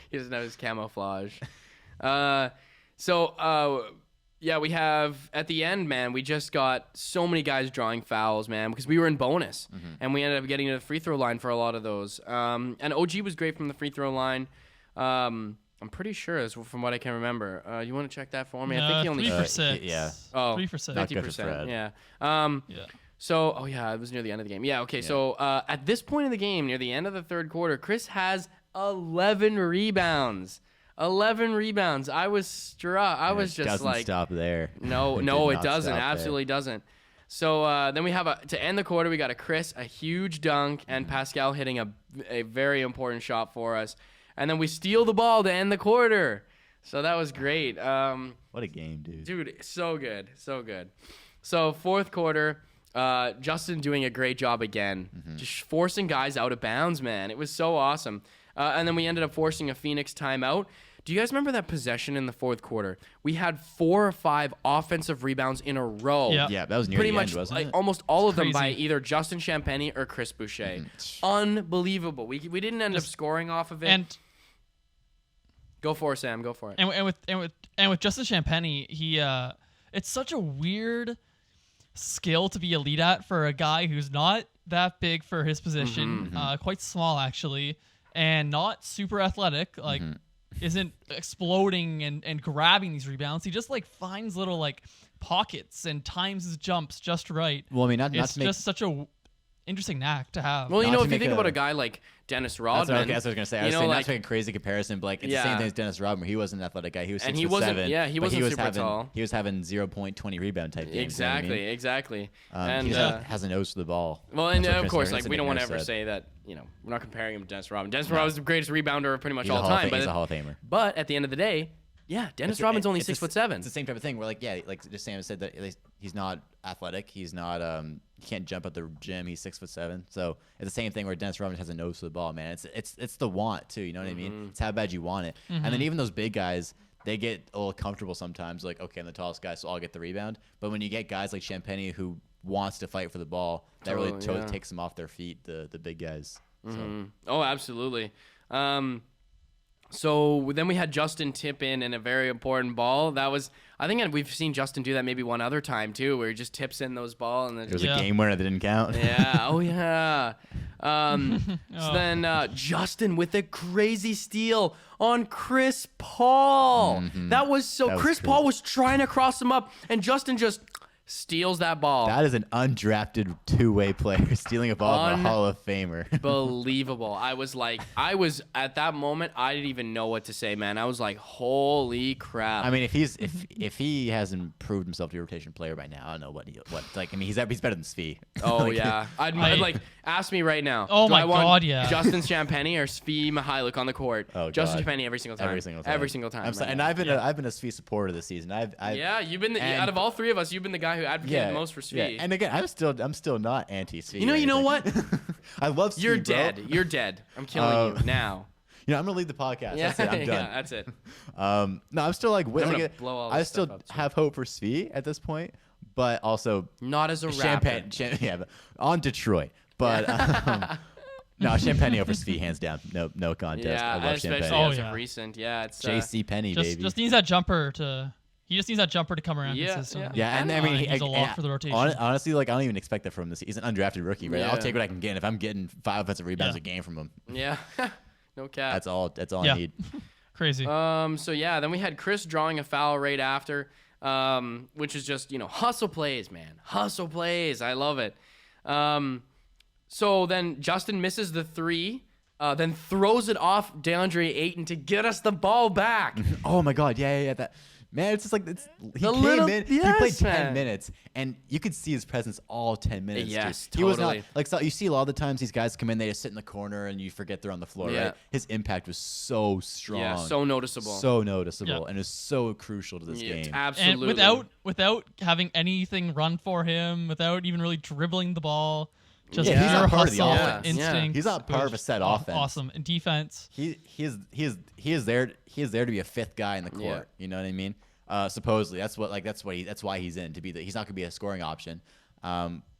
He doesn't have his camouflage. Yeah, we have at the end, man. We just got so many guys drawing fouls, man, because we were in bonus, and we ended up getting to the free throw line for a lot of those. And OG was great from the free throw line. I'm pretty sure, from what I can remember. You want to check that for me? I think he only 3 for 6. Yeah. Oh, 3 for 6. 50%. Yeah. Yeah. So, it was near the end of the game. Yeah. Okay. Yeah. So at this point in the game, near the end of the third quarter, Chris has 11 rebounds. 11 rebounds. I was struck. I was just doesn't like, stop there. No, it doesn't. Absolutely doesn't. So then we have to end the quarter. We got a huge dunk, and Pascal hitting a very important shot for us, and then we steal the ball to end the quarter. So that was great. What a game, dude. Dude, so good, so good. So fourth quarter, Justin doing a great job again, just forcing guys out of bounds. Man, it was so awesome. And then we ended up forcing a Phoenix timeout. Do you guys remember that possession in the fourth quarter? We had 4 or 5 offensive rebounds in a row. Yeah, that was near pretty the much end, wasn't it? Almost all of them by either Justin Champagnie or Chris Boucher. Unbelievable. We didn't end up scoring off of it. And go for it, Sam. Go for it. And with Justin Champagnie, it's such a weird skill to be elite at for a guy who's not that big for his position, quite small actually, and not super athletic. Like. Isn't exploding and grabbing these rebounds. He just like finds little like pockets and times his jumps just right. Well, I mean, it's just such a interesting knack to have. Well, if you think about a guy like Dennis Rodman. That's what I was going to say. I was saying that's like a crazy comparison, but like it's the same thing as Dennis Rodman. He wasn't an athletic guy. He was 6'7". Yeah, he wasn't super tall. He was having 0.20 rebound type games. Exactly, you know what I mean? Exactly. And he has a nose to the ball. Well, and of course, like we don't want to ever say that. We're not comparing him to Dennis Rodman. Dennis Rodman was the greatest rebounder of pretty much all time. He's a Hall of Famer. But at the end of the day, Dennis Rodman's only 6'7". It's the same type of thing where like just Sam said that he's not athletic. He's not he can't jump at the gym. He's 6'7". So it's the same thing where Dennis Rodman has a nose to the ball, man. It's the want too. You know what I mean? It's how bad you want it. And then even those big guys, they get a little comfortable sometimes. Like, okay, I'm the tallest guy, so I'll get the rebound. But when you get guys like Champagnie who wants to fight for the ball, that really takes them off their feet. The big guys. So. Oh, absolutely. So then we had Justin tip in a very important ball. That was, I think we've seen Justin do that maybe one other time too, where he just tips in those balls. And it was a game winner that didn't count. Yeah. Oh yeah. So then Justin with a crazy steal on Chris Paul. That was Chris Paul was trying to cross him up, and Justin just steals that ball. That is an undrafted two-way player stealing a ball from a Hall of Famer. Believable. I was at that moment, I didn't even know what to say, man. I was like, holy crap. I mean, if he hasn't proved himself to be a rotation player by now, I don't know what like. I mean, he's better than Svi. Oh yeah. I'd like ask me right now. Oh my God, yeah. Justin Champagnie or Svi Mihailovic on the court? Oh, Justin Champagnie every single time. Every single time. And I've been a Svi supporter this season. You've been out of all three of us, you've been the guy who advocated the most for Svi. Yeah. And again, I'm still not anti-Svi. You know what? I love Svi. You're dead. You're dead. I'm killing you now. I'm gonna leave the podcast. Yeah, that's it. I'm done. Yeah, that's it. No, I'm still I still up, have hope for Svi at this point, but also not as a Raptor. But on Detroit. But no, Champagnie over Svi, hands down. No contest. Yeah, I love especially Champagnie. as of recent. Yeah, it's J.C. Penney, baby. Just needs that jumper to. He just needs that jumper to come around. Yeah, and I mean, he's a lock for the rotation. Honestly, like I don't even expect that from this. He's an undrafted rookie, right? I'll take what I can get. And if I'm getting 5 offensive rebounds a game from him, no cap. That's all I need. Crazy. So then we had Chris drawing a foul right after, which is just hustle plays, man. Hustle plays. I love it. So then Justin misses the three. Then throws it off DeAndre Ayton to get us the ball back. Oh my God, yeah. That man, it's just like he came in. He played 10 minutes, and you could see his presence all 10 minutes. Yes, dude. He was not like you see a lot of the times these guys come in, they just sit in the corner, and you forget they're on the floor. Right? His impact was so strong, so noticeable, and it's so crucial to this game. Absolutely, and without having anything run for him, without even really dribbling the ball. Just he's not part of the offense. Instinct. He's not part of a set offense. Awesome. And defense. He is there to be a fifth guy in the court. Yeah. You know what I mean? Supposedly, that's why he's in to be he's not gonna be a scoring option.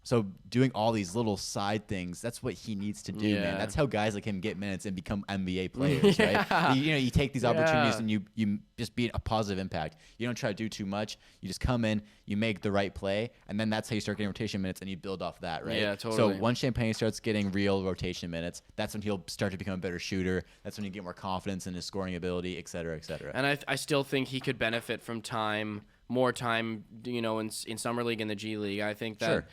So doing all these little side things, that's what he needs to do, man. That's how guys like him get minutes and become NBA players, right? You take these opportunities and you just be a positive impact. You don't try to do too much. You just come in, you make the right play, and then that's how you start getting rotation minutes and you build off that, right? Yeah, totally. So once Champagnie starts getting real rotation minutes, that's when he'll start to become a better shooter. That's when you get more confidence in his scoring ability, et cetera, et cetera. And I still think he could benefit from more time, in summer league and the G League. I think that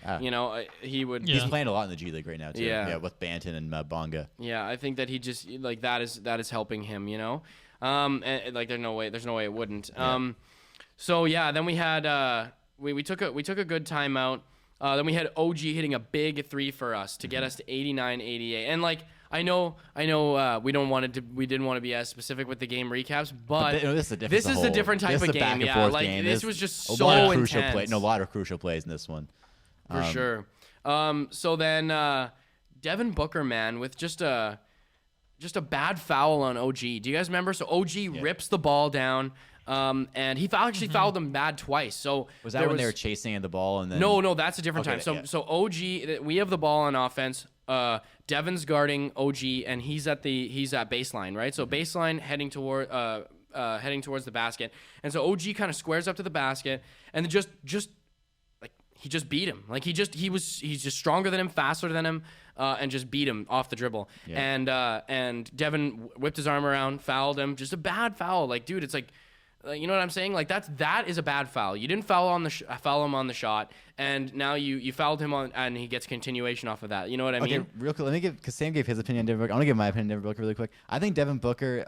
he would. He's playing a lot in the G League right now too. Yeah, with Banton and Bonga. Yeah, I think that he just that is helping him. And there's no way it wouldn't. Yeah. Then we had we took a good timeout. Then we had OG hitting a big three for us to get us to 89-88. And I know we didn't want to be as specific with the game recaps, but this is a different type of game. Yeah, game. This was just so intense. A lot of crucial plays in this one. For sure. So then Devin Booker, man, with just a bad foul on OG. Do you guys remember? So OG rips the ball down. And he actually fouled them bad twice. So was that when they were chasing the ball and then? No, that's a different time. So OG, we have the ball on offense. Devin's guarding OG, and he's at baseline, right? So baseline heading towards the basket, and so OG kind of squares up to the basket, and just he just beat him. He's just stronger than him, faster than him, and just beat him off the dribble. Yeah. And Devin whipped his arm around, fouled him. Just a bad foul. Dude, it's You know what I'm saying? Like that is a bad foul. You didn't foul him on the shot, and now you fouled him on, and he gets continuation off of that. You know what I mean? Okay, real quick. Let me because Sam gave his opinion on Devin Booker. I want to give my opinion on Devin Booker really quick. I think Devin Booker.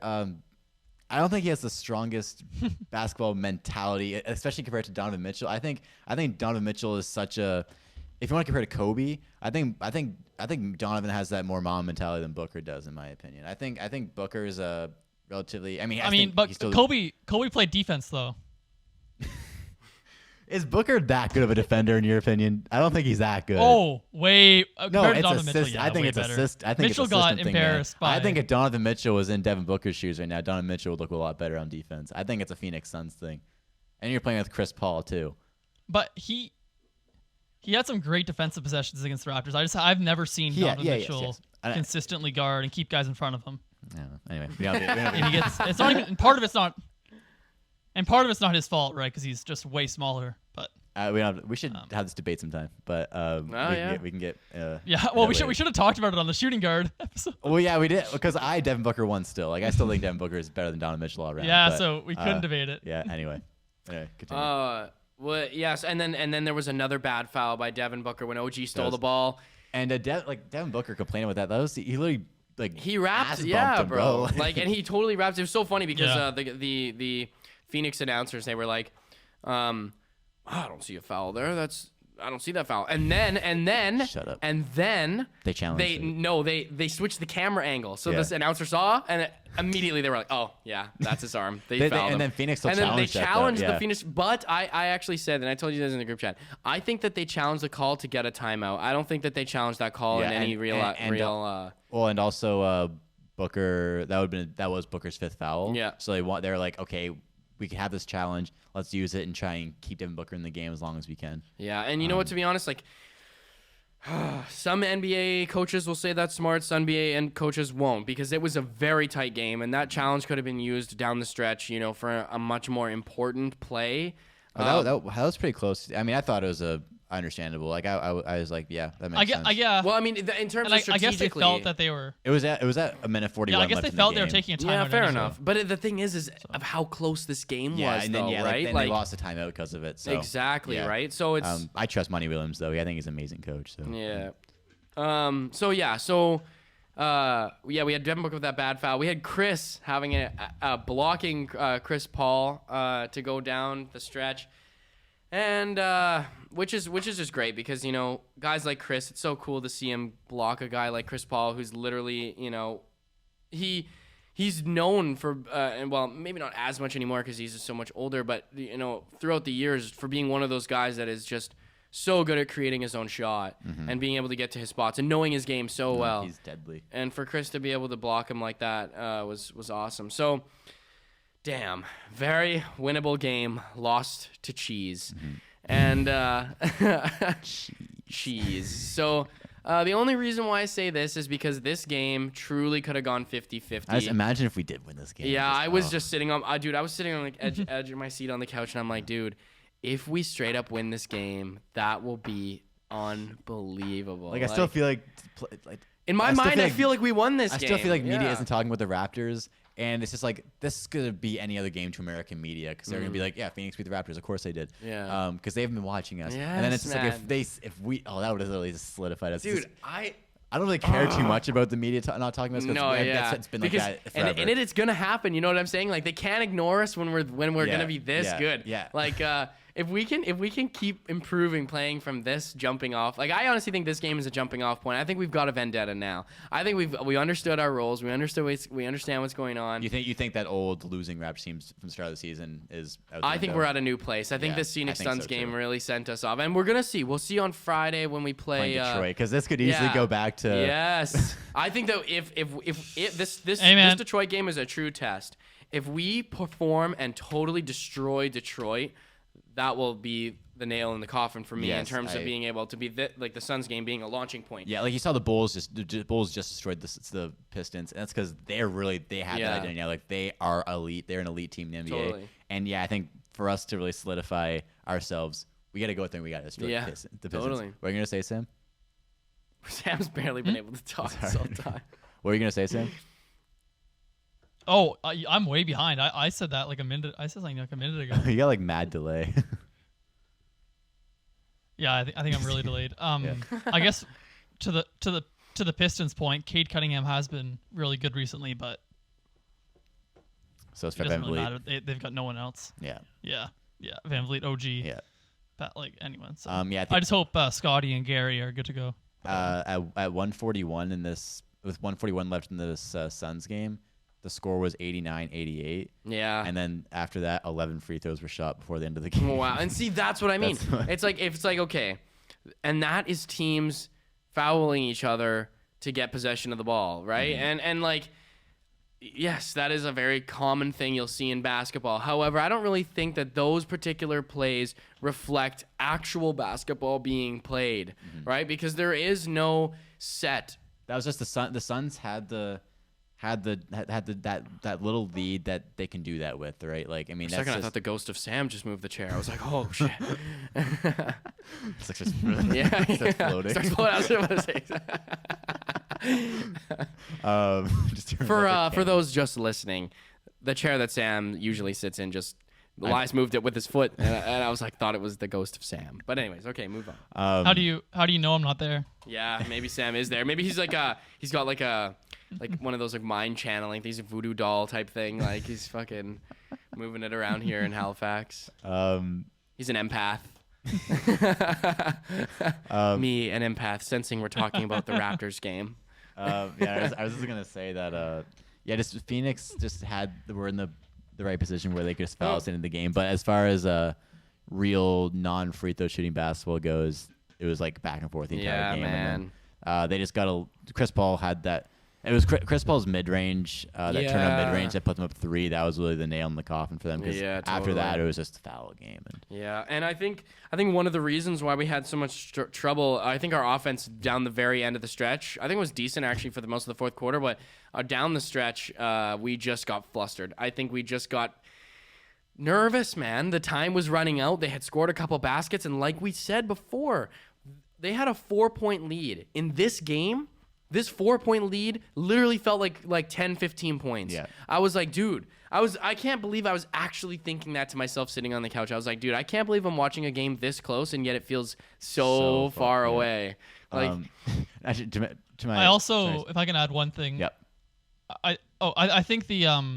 I don't think he has the strongest basketball mentality, especially compared to Donovan Mitchell. I think Donovan Mitchell is such a. If you want to compare to Kobe, I think Donovan has that more mom mentality than Booker does, in my opinion. I think Booker is a relatively. But Kobe played defense though. Is Booker that good of a defender in your opinion? I don't think he's that good. Oh, wait. No, it's assist. I think it's assist. I think Mitchell it's got embarrassed by. I think if Donovan Mitchell was in Devin Booker's shoes right now, Donovan Mitchell would look a lot better on defense. I think it's a Phoenix Suns thing, and you're playing with Chris Paul too. But he had some great defensive possessions against the Raptors. I've never seen Donovan Mitchell consistently guard and keep guys in front of him. Anyway, and he gets. It's not even. And part of it's not. And part of it's not his fault, right? Because he's just way smaller. But we should have this debate sometime. But we can get. Well, we should have talked about it on the shooting guard episode. Well, yeah, we did because Devin Booker won still. Like I still think Devin Booker is better than Donovan Mitchell all around. Yeah, so we couldn't debate it. Yeah. Anyway, continue. Well, yes, and then there was another bad foul by Devin Booker when OG stole the ball. And Devin Booker complaining about that. That was he literally he rapped, him, bro. And he totally raps. It was so funny because the Phoenix announcers, they were like, I don't see a foul there. I don't see that foul. And then shut up. And then they challenged they switched the camera angle. So this announcer saw, and immediately they were like, oh yeah, that's his arm. They fouled him. And then Phoenix and then they challenged the Phoenix. But I actually said, and I told you this in the group chat, I think that they challenged the call to get a timeout. I don't think that they challenged that call in any real. Well, and also Booker. That was Booker's fifth foul. Yeah. So they're like, okay, we can have this challenge. Let's use it and try and keep Devin Booker in the game as long as we can. Yeah, and you know what? To be honest, like some NBA coaches will say that's smart. Some NBA and coaches won't, because it was a very tight game, and that challenge could have been used down the stretch, for a much more important play. That was pretty close. I mean, I thought it was understandable. Like I was like, yeah, that makes sense. Well, I mean, in terms of strategically, I guess they felt that they were. It was at a minute 41. Yeah, I guess they felt they were taking a timeout. Yeah, fair enough. But the thing is of how close this game was, and then, right? Then they lost the timeout because of it. So. Exactly, right? So it's. I trust Monty Williams though. I think he's an amazing coach. So. Yeah. We had Devin Booker with that bad foul. We had Chris having a blocking Chris Paul to go down the stretch. And which is just great because guys like Chris, it's so cool to see him block a guy like Chris Paul, who's literally he's known for and well, maybe not as much anymore because he's just so much older, but throughout the years for being one of those guys that is just so good at creating his own shot and being able to get to his spots and knowing his game so well. He's deadly. And for Chris to be able to block him like that was awesome. So. Damn, very winnable game, lost to cheese. And cheese. So the only reason why I say this is because this game truly could have gone 50-50. I just imagine if we did win this game. Yeah, I was just sitting on, I was sitting on the edge of my seat on the couch, and I'm like, dude, if we straight up win this game, that will be unbelievable. Like I still feel like in my mind, I feel like we won this game. I still feel like media isn't talking about the Raptors. And it's just like, this is going to be any other game to American media because they're going to be like, yeah, Phoenix beat the Raptors. Of course they did. Yeah. Because they've been watching us. Yes, and then it's just man. like, that would have literally just solidified us. Dude, I don't really care too much about the media not talking about us. No, yeah. It's been like that forever. And it's going to happen. You know what I'm saying? Like, they can't ignore us when we're going to be this good. Yeah. Like, if we can keep improving playing from this jumping off, like I honestly think this game is a jumping off point. I think we've got a vendetta now. I think we understood our roles. We understand what's going on. You think that old losing Raptors team from the start of the season is out the I think window? we're at a new place. I think this Phoenix Suns game really sent us off, and we're gonna see. We'll see on Friday when we play Detroit, because this could easily go back to. Yes, I think that if this Detroit game is a true test. If we perform and totally destroy Detroit, that will be the nail in the coffin for me in terms of being able to be like the Suns game being a launching point. Yeah, like you saw the Bulls just destroyed the Pistons, and that's because they have that identity now. Like they are elite. They're an elite team in the NBA. Totally. And I think for us to really solidify ourselves, we got to go out there and we got to destroy the Pistons. Totally. What are you gonna say, Sam? Sam's barely been able to talk this whole time. What are you gonna say, Sam? Oh, I'm way behind. I said that like a minute. I said something like a minute ago. You got like mad delay. Yeah, I think I'm really delayed. I guess to the Pistons point, Cade Cunningham has been really good recently, but so it's it doesn't really matter. They've got no one else. Yeah. Van Vliet, OG. Yeah. But like anyone. So I just hope Scotty and Gary are good to go. At 141 with 141 left in this Suns game, the score was 89-88. Yeah. And then after that, 11 free throws were shot before the end of the game. Wow. And see, that's what I mean. It's like okay, and that is teams fouling each other to get possession of the ball, right? Mm-hmm. And like, yes, that is a very common thing you'll see in basketball. However, I don't really think that those particular plays reflect actual basketball being played, right? Because there is no set. That was just the Suns had that little lead that they can do that with, right? Like, I mean, for a second, I thought the ghost of Sam just moved the chair. I was like, oh shit. It's like just starts floating. Starts floating. I was about to say. For those just listening, the chair that Sam usually sits in Elias moved it with his foot, and I was like, thought it was the ghost of Sam. But anyways, okay, move on. How do you know I'm not there? Yeah, maybe Sam is there. Maybe he's like he's got like one of those like mind channeling things, a voodoo doll type thing. Like he's fucking moving it around here in Halifax. He's an empath. Me, an empath, sensing we're talking about the Raptors game. I was just gonna say that. Just Phoenix were in the right position where they could just foul us into the game. But as far as real non-free throw shooting basketball goes, it was like back and forth the entire game. Man. And then, they just got Chris Paul had that. It was Chris Paul's mid-range, that turn-up mid-range that put them up 3. That was really the nail in the coffin for them. Because after that, it was just a foul game. And I think one of the reasons why we had so much trouble, I think our offense down the very end of the stretch, I think it was decent actually for the most of the fourth quarter, but down the stretch, we just got flustered. I think we just got nervous, man. The time was running out. They had scored a couple baskets, and like we said before, they had a 4-point lead. In this game, this 4-point lead literally felt like 10, 15 points. Yeah. I was like, dude, I can't believe I was actually thinking that to myself sitting on the couch. I was like, dude, I can't believe I'm watching a game this close and yet it feels so far away. Like, actually, I also, if I can add one thing. Yep. I think the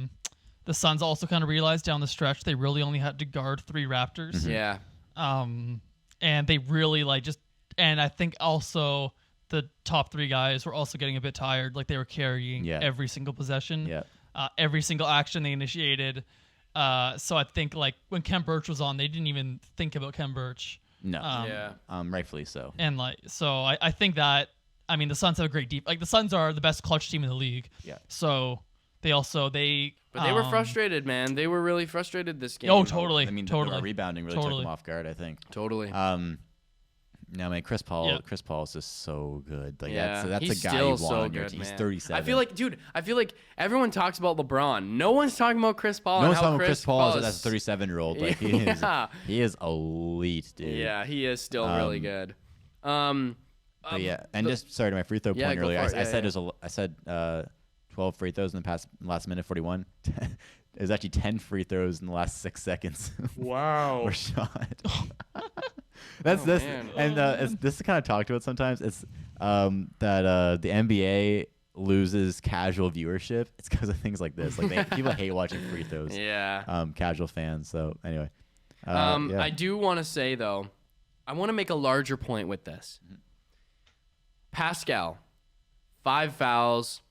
Suns also kind of realized down the stretch they really only had to guard 3 Raptors. Mm-hmm. Yeah. And they really and I think also the top 3 guys were also getting a bit tired. Like they were carrying every single possession, every single action they initiated. So I think like when Khem Birch was on, they didn't even think about Khem Birch. No. Rightfully so. And so I think that, I mean, the Suns have a great deep. Like the Suns are the best clutch team in the league. Yeah. So they But they were frustrated, man. They were really frustrated this game. Oh, totally. I mean, totally. The rebounding really took them off guard, I think. Totally. No, man, Chris Paul is just so good. Like that's he's a guy you want so on your team. He's 37. I feel like everyone talks about LeBron. No one's talking about Chris Paul. No one's talking about Chris Paul as a 37-year-old. Like he is elite, dude. Yeah, he is still really good. And just sorry to my free throw point earlier. I said 12 free throws in the last minute 41. It was actually 10 free throws in the last 6 seconds. Wow. Were shot. That's this, man. And this is kind of talked about sometimes. It's that the NBA loses casual viewership. It's because of things like this. Like people hate watching free throws. Yeah. Casual fans. So anyway. I do want to say though, I want to make a larger point with this. Pascal, 5 fouls.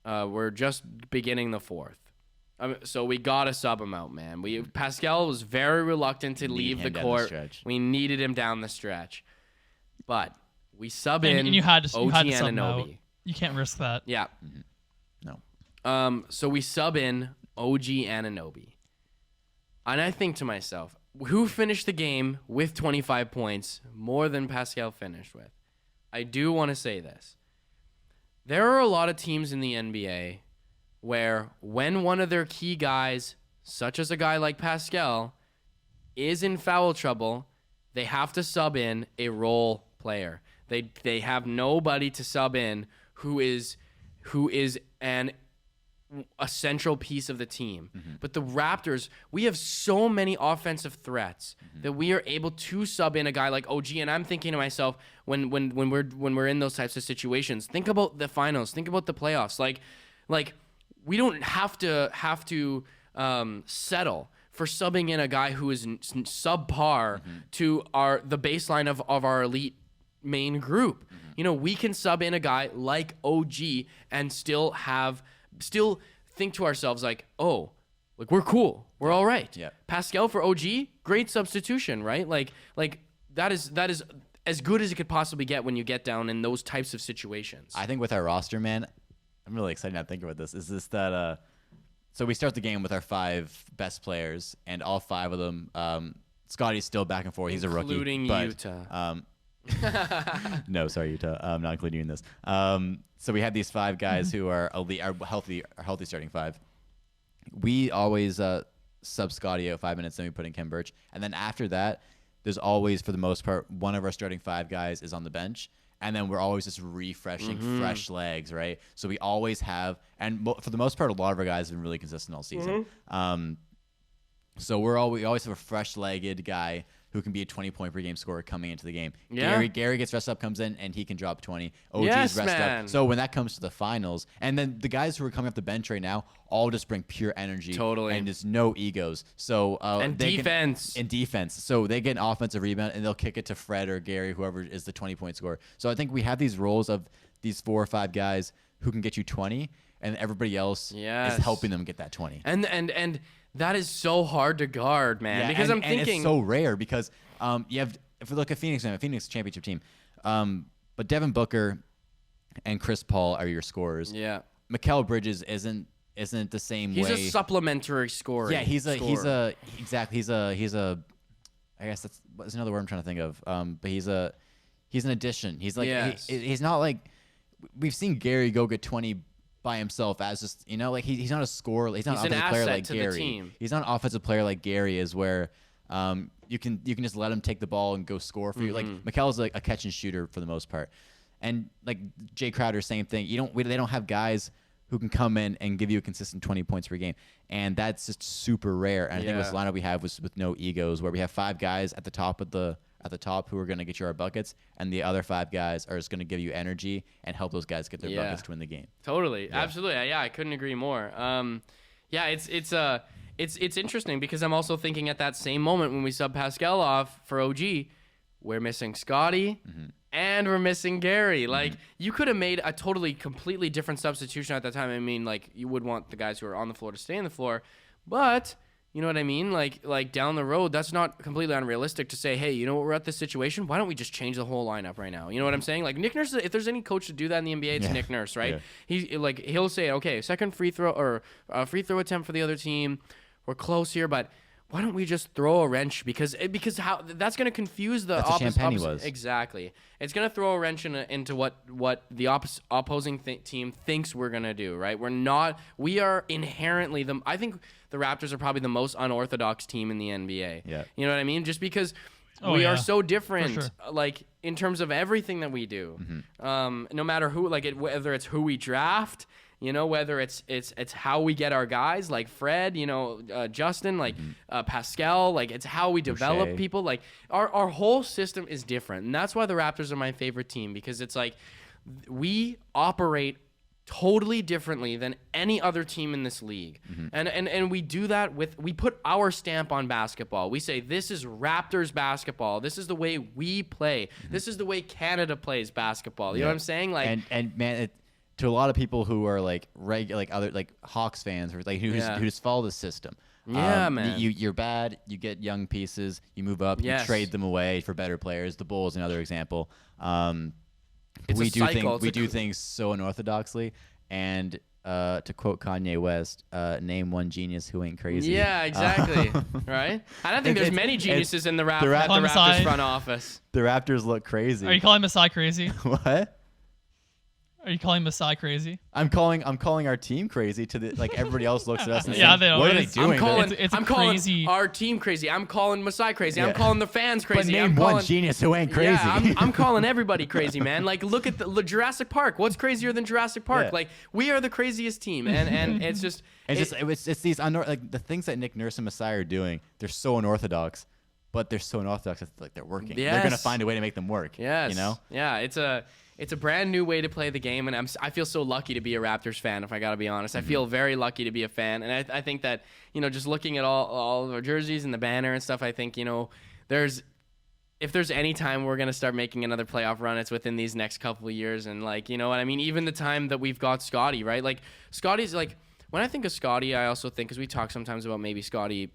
We're just beginning the 4th. So we gotta sub him out, man. Pascal was very reluctant to leave the court. We needed him down the stretch, but we sub in. And you had to OG sub him Anunoby. out. You can't risk that. Yeah. Mm-hmm. No. So we sub in OG Anunoby, and I think to myself, who finished the game with 25 points more than Pascal finished with? I do want to say this. There are a lot of teams in the NBA where when one of their key guys, such as a guy like Pascal, is in foul trouble, they have to sub in a role player. They have nobody to sub in who is an a central piece of the team. But the Raptors, we have so many offensive threats that we are able to sub in a guy like OG. And I'm thinking to myself, when we're in those types of situations, think about the finals, think about the playoffs. Like we don't have to settle for subbing in a guy who is subpar to the baseline of our elite main group. You know, we can sub in a guy like OG and still think to ourselves like, oh, like we're cool, we're all right. Yeah. Pascal for OG, great substitution, right? Like that is as good as it could possibly get when you get down in those types of situations. I think with our roster, man, I'm really excited now thinking about this. Is this that so we start the game with our 5 best players, and all 5 of them, Scotty's still back and forth. He's a rookie. Including Utah. No, sorry, Utah. I'm not including you in this. So we have these 5 guys who are elite, are healthy starting 5. We always sub Scotty out 5 minutes, then we put in Kem Birch. And then after that, there's always, for the most part, one of our starting 5 guys is on the bench. And then we're always just refreshing fresh legs, right? So we always have, and for the most part, a lot of our guys have been really consistent all season. So we always have a fresh-legged guy who can be a 20-point-per-game scorer coming into the game. Yeah. Gary gets rested up, comes in, and he can drop 20. OG's Yes, rested man. up. So when that comes to the finals, and then the guys who are coming up the bench right now all just bring pure energy. Totally. And just no egos. So defense. Defense. So they get an offensive rebound, and they'll kick it to Fred or Gary, whoever is the 20-point scorer. So I think we have these roles of these 4 or 5 guys who can get you 20, and everybody else is helping them get that 20. And that is so hard to guard, man. Yeah, because I'm and thinking it's so rare because you have, if we look at Phoenix, Phoenix championship team, but Devin Booker and Chris Paul are your scorers. Yeah. Mikal Bridges isn't the same way. He's a supplementary scorer. Yeah, he's a I guess that's another word I'm trying to think of. But he's an addition. He's like he's not like we've seen Gary go get 20 by himself as just, you know, like he's not a scorer. He's not an offensive player like Gary. He's not an offensive player like Gary is, where you can just let him take the ball and go score for you. Like Mikel's like a catch and shooter for the most part, and like Jay Crowder, same thing. They don't have guys who can come in and give you a consistent 20 points per game, and that's just super rare. And I think this lineup we have was with no egos, where we have 5 guys at the top who are going to get you our buckets, and the other 5 guys are just going to give you energy and help those guys get their buckets to win the game. Totally, absolutely, yeah, I couldn't agree more. It's interesting because I'm also thinking at that same moment when we sub Pascal off for OG, we're missing Scotty. And we're missing Gary. Like, you could have made a completely different substitution at that time. I mean, like, you would want the guys who are on the floor to stay on the floor. But, you know what I mean? Like down the road, that's not completely unrealistic to say, hey, you know what, we're at this situation. Why don't we just change the whole lineup right now? You know what I'm saying? Like, Nick Nurse, if there's any coach to do that in the NBA, it's Nick Nurse, right? Yeah. He'll say, okay, second free throw or free throw attempt for the other team. We're close here, but why don't we just throw a wrench? Because how that's going to confuse the opposite. Exactly. It's going to throw a wrench into what the opposing team thinks we're going to do, right? We are inherently I think the Raptors are probably the most unorthodox team in the NBA. Yeah. You know what I mean? Just because we are so different, like in terms of everything that we do. No matter who, whether it's who we draft, you know, whether it's how we get our guys like Fred, you know, Justin, like Pascal, like it's how we develop people. Like our whole system is different, and that's why the Raptors are my favorite team, because it's like we operate totally differently than any other team in this league. And we do that we put our stamp on basketball. We say, this is Raptors basketball. This is the way we play. This is the way Canada plays basketball. You know what I'm saying? Like, and man, to a lot of people who are like other Hawks fans, or like who just follow the system. Man. You're bad. You get young pieces. You move up. You trade them away for better players. The Bulls, another example. We do things so unorthodoxly. And to quote Kanye West, name one genius who ain't crazy. Yeah, exactly. Right? I don't think there's many geniuses in the Raptors front office. The Raptors look crazy. Are you calling Masai crazy? What? Are you calling Masai crazy? I'm calling our team crazy to the like everybody else looks at us and yeah, saying, what are they doing? I'm calling our team crazy. I'm calling Masai crazy. I'm calling the fans crazy. But name one genius who ain't crazy. Yeah, I'm calling everybody crazy, man. Like, look at the Jurassic Park. What's crazier than Jurassic Park? Yeah. Like, we are the craziest team, and it's just it's these like the things that Nick Nurse and Masai are doing. They're so unorthodox, but they're so unorthodox. It's like they're working. Yes. They're gonna find a way to make them work. Yes. You know. Yeah. It's a brand new way to play the game, and I feel so lucky to be a Raptors fan, if I got to be honest. I feel very lucky to be a fan, and I think that, just looking at all of our jerseys and the banner and stuff, I think, if there's any time we're going to start making another playoff run, it's within these next couple of years, and, like, you know what I mean? Even the time that we've got Scotty, right? Like, Scotty's, like, when I think of Scotty, I also think, because we talk sometimes about maybe Scotty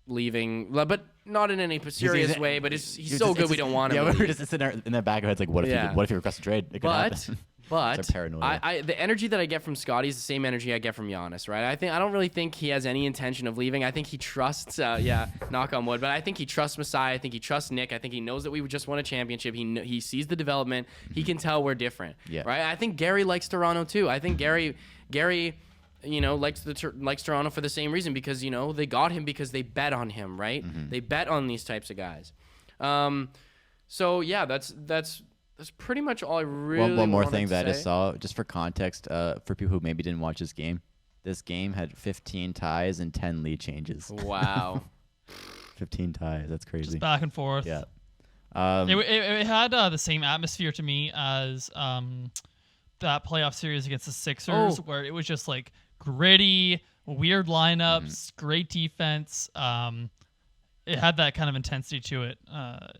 leaving, but not in any serious way. But he's so good, we don't want him. Yeah, we're just sitting in the back of our heads like, what if he requests a trade? It could happen. But the energy that I get from Scotty is the same energy I get from Giannis, right? I don't really think he has any intention of leaving. I think he trusts, knock on wood, but I think he trusts Masai. I think he trusts Nick. I think he knows that we just won a championship. He sees the development. He can tell we're different, right? I think Gary likes Toronto too. I think Gary likes Toronto for the same reason, because, they got him because they bet on him, right? Mm-hmm. They bet on these types of guys. So yeah, that's pretty much all I really. One more thing that I just saw, just for context, for people who maybe didn't watch this game had 15 ties and 10 lead changes. Wow. 15 ties. That's crazy. Just back and forth. Yeah. It had the same atmosphere to me as that playoff series against the Sixers, where it was just like gritty, weird lineups, great defense. It had that kind of intensity to it.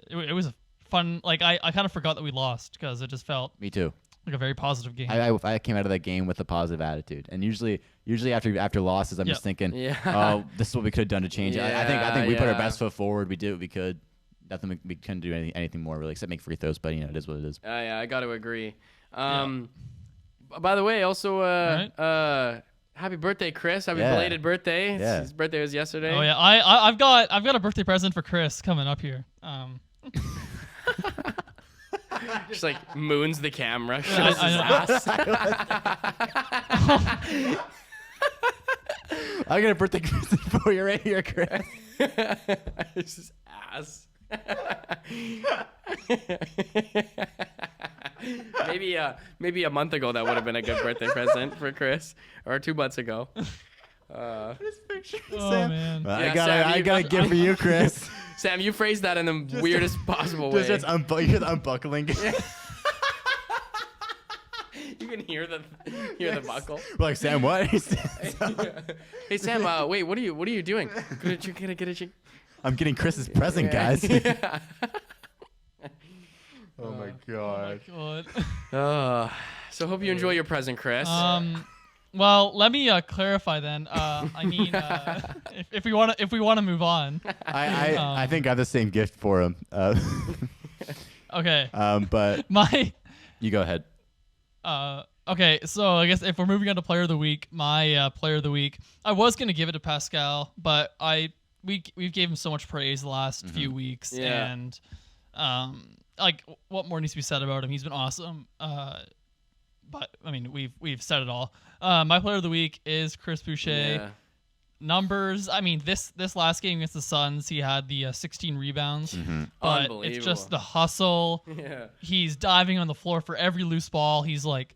It was fun. Like, I kind of forgot that we lost, because it just felt me too like a very positive game. I came out of that game with a positive attitude, and usually after losses, I'm just thinking, oh, this is what we could have done to change it. I think we put our best foot forward. We did what we could. Nothing we couldn't do anything more really, except make free throws. But it is what it is. Yeah, I got to agree. By the way, also, happy birthday, Chris! Happy belated birthday! Yeah. His birthday was yesterday. Oh yeah, I've got a birthday present for Chris coming up here. Just like moons the camera, shows his ass. I got a birthday present for you right here, Chris. His ass. Maybe a month ago that would have been a good birthday present for Chris, or 2 months ago. This picture, Sam. Man. Well, I got a gift for you, Chris. Sam, you phrased that in the weirdest possible way. Just you're the unbuckling. You can hear the buckle. We're like, Sam, what? Hey Sam, wait, what are you doing? Get a I'm getting Chris's present, guys. Oh my god. Oh my god. So hope you enjoy your present, Chris. Well, let me clarify then. I mean, if we want to move on. I think I have the same gift for him. Okay. But you go ahead. Okay, so I guess if we're moving on to player of the week, my player of the week, I was gonna give it to Pascal, but we gave him so much praise the last few weeks, and like, what more needs to be said about him? He's been awesome. But I mean, we've said it all. My player of the week is Chris Boucher. Yeah. Numbers. I mean, this last game against the Suns, he had the 16 rebounds. But it's just the hustle. Yeah. He's diving on the floor for every loose ball. He's like,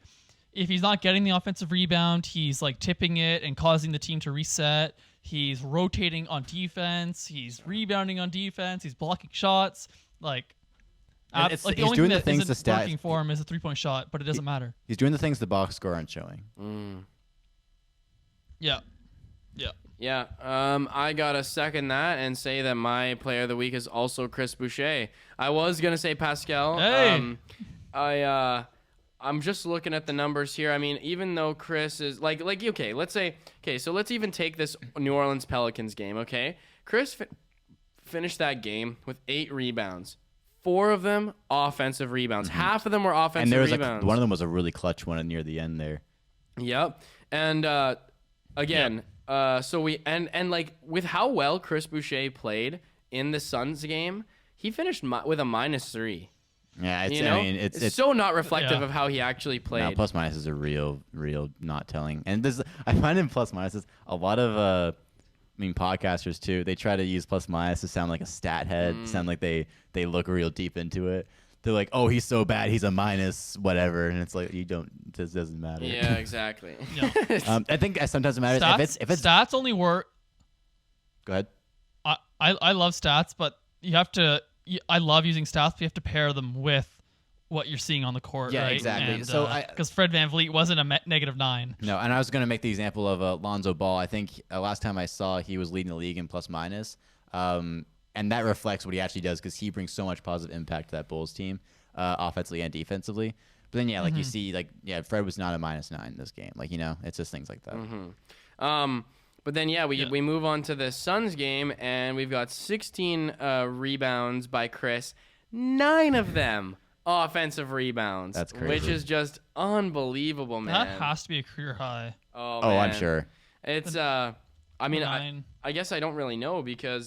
if he's not getting the offensive rebound, he's like tipping it and causing the team to reset. He's rotating on defense. He's rebounding on defense. He's blocking shots. Like, he's the only doing thing the things isn't working for him is a 3-point shot, but it doesn't matter. He's doing the things the box score aren't showing. Yeah. I gotta second that and say that my player of the week is also Chris Boucher. I was gonna say Pascal. Hey. I'm just looking at the numbers here. I mean, even though Chris is like okay, so let's even take this New Orleans Pelicans game. Okay, Chris finished that game with 8 rebounds. 4 of them offensive rebounds. Half of them were offensive rebounds. One of them was a really clutch one near the end there. Yep. And again, so we and like with how well Chris Boucher played in the Suns game, he finished with a -3. Yeah, it's so not reflective of how he actually played. No, plus minus is a real not telling. And this, I find in plus minuses a lot of podcasters too. They try to use plus minus to sound like a stat head, sound like they look real deep into it. They're like, oh, he's so bad, he's a minus whatever, and it's like this doesn't matter. Yeah, exactly. I think sometimes it matters if it's stats only work. Go ahead. I love stats, but you have to. I love using stats, but you have to pair them with what you're seeing on the court. Yeah, right? exactly. And, so because Fred VanVleet wasn't a -9. No, and I was going to make the example of Lonzo Ball. I think last time I saw he was leading the league in plus minus, and that reflects what he actually does because he brings so much positive impact to that Bulls team, offensively and defensively. But then you see Fred was not a -9 in this game. It's just things like that. But then, we move on to the Suns game, and we've got 16 rebounds by Chris. 9 of them offensive rebounds. That's crazy. Which is just unbelievable, man. That has to be a career high. Oh, man. I'm sure. It's, I guess I don't really know because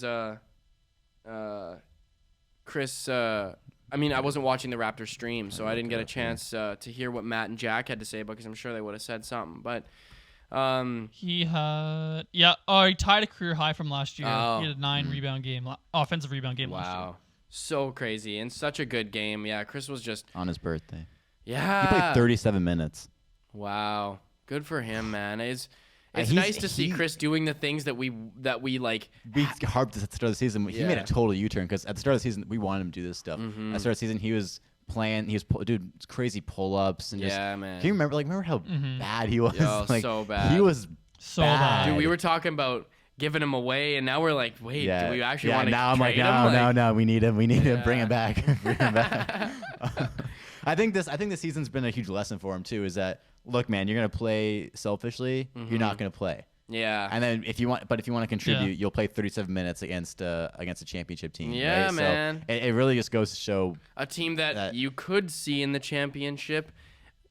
Chris, I wasn't watching the Raptors stream, so I didn't get a chance to hear what Matt and Jack had to say, because I'm sure they would have said something. But he had he tied a career high from last year. He had a 9 rebound game, offensive rebound game last year. Wow, so crazy and such a good game. Yeah, Chris was just on his birthday. Yeah, he played 37 minutes. Wow, good for him, man. It's nice to see Chris doing the things that we like. We harped at the start of the season. He made a total U-turn because at the start of the season we wanted him to do this stuff. At the start of the season he was playing. He was crazy pull-ups and man. Can you remember how bad he was? Yo, so bad. He was so bad. Dude, we were talking about giving him away, and now we're like, wait, do we actually want to now I'm like, no, we need him. We need him. Bring him back. Bring him back. I think this season's been a huge lesson for him too. Is that, look, man, you're gonna play selfishly. You're not gonna play. Yeah. And then if you want to contribute, you'll play 37 minutes against a championship team. Yeah, right? man. So it really just goes to show a team that you could see in the championship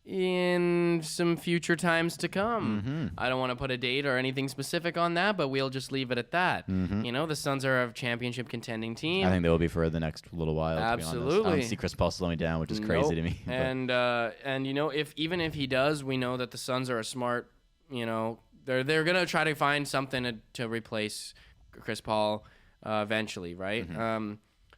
in some future times to come. I don't want to put a date or anything specific on that, but we'll just leave it at that. The Suns are a championship contending team. I think they will be for the next little while. Absolutely. To be honest. I don't see Chris Paul slowing down, which is crazy to me. And if he does, we know that the Suns are a smart. They're gonna try to find something to replace Chris Paul eventually, right?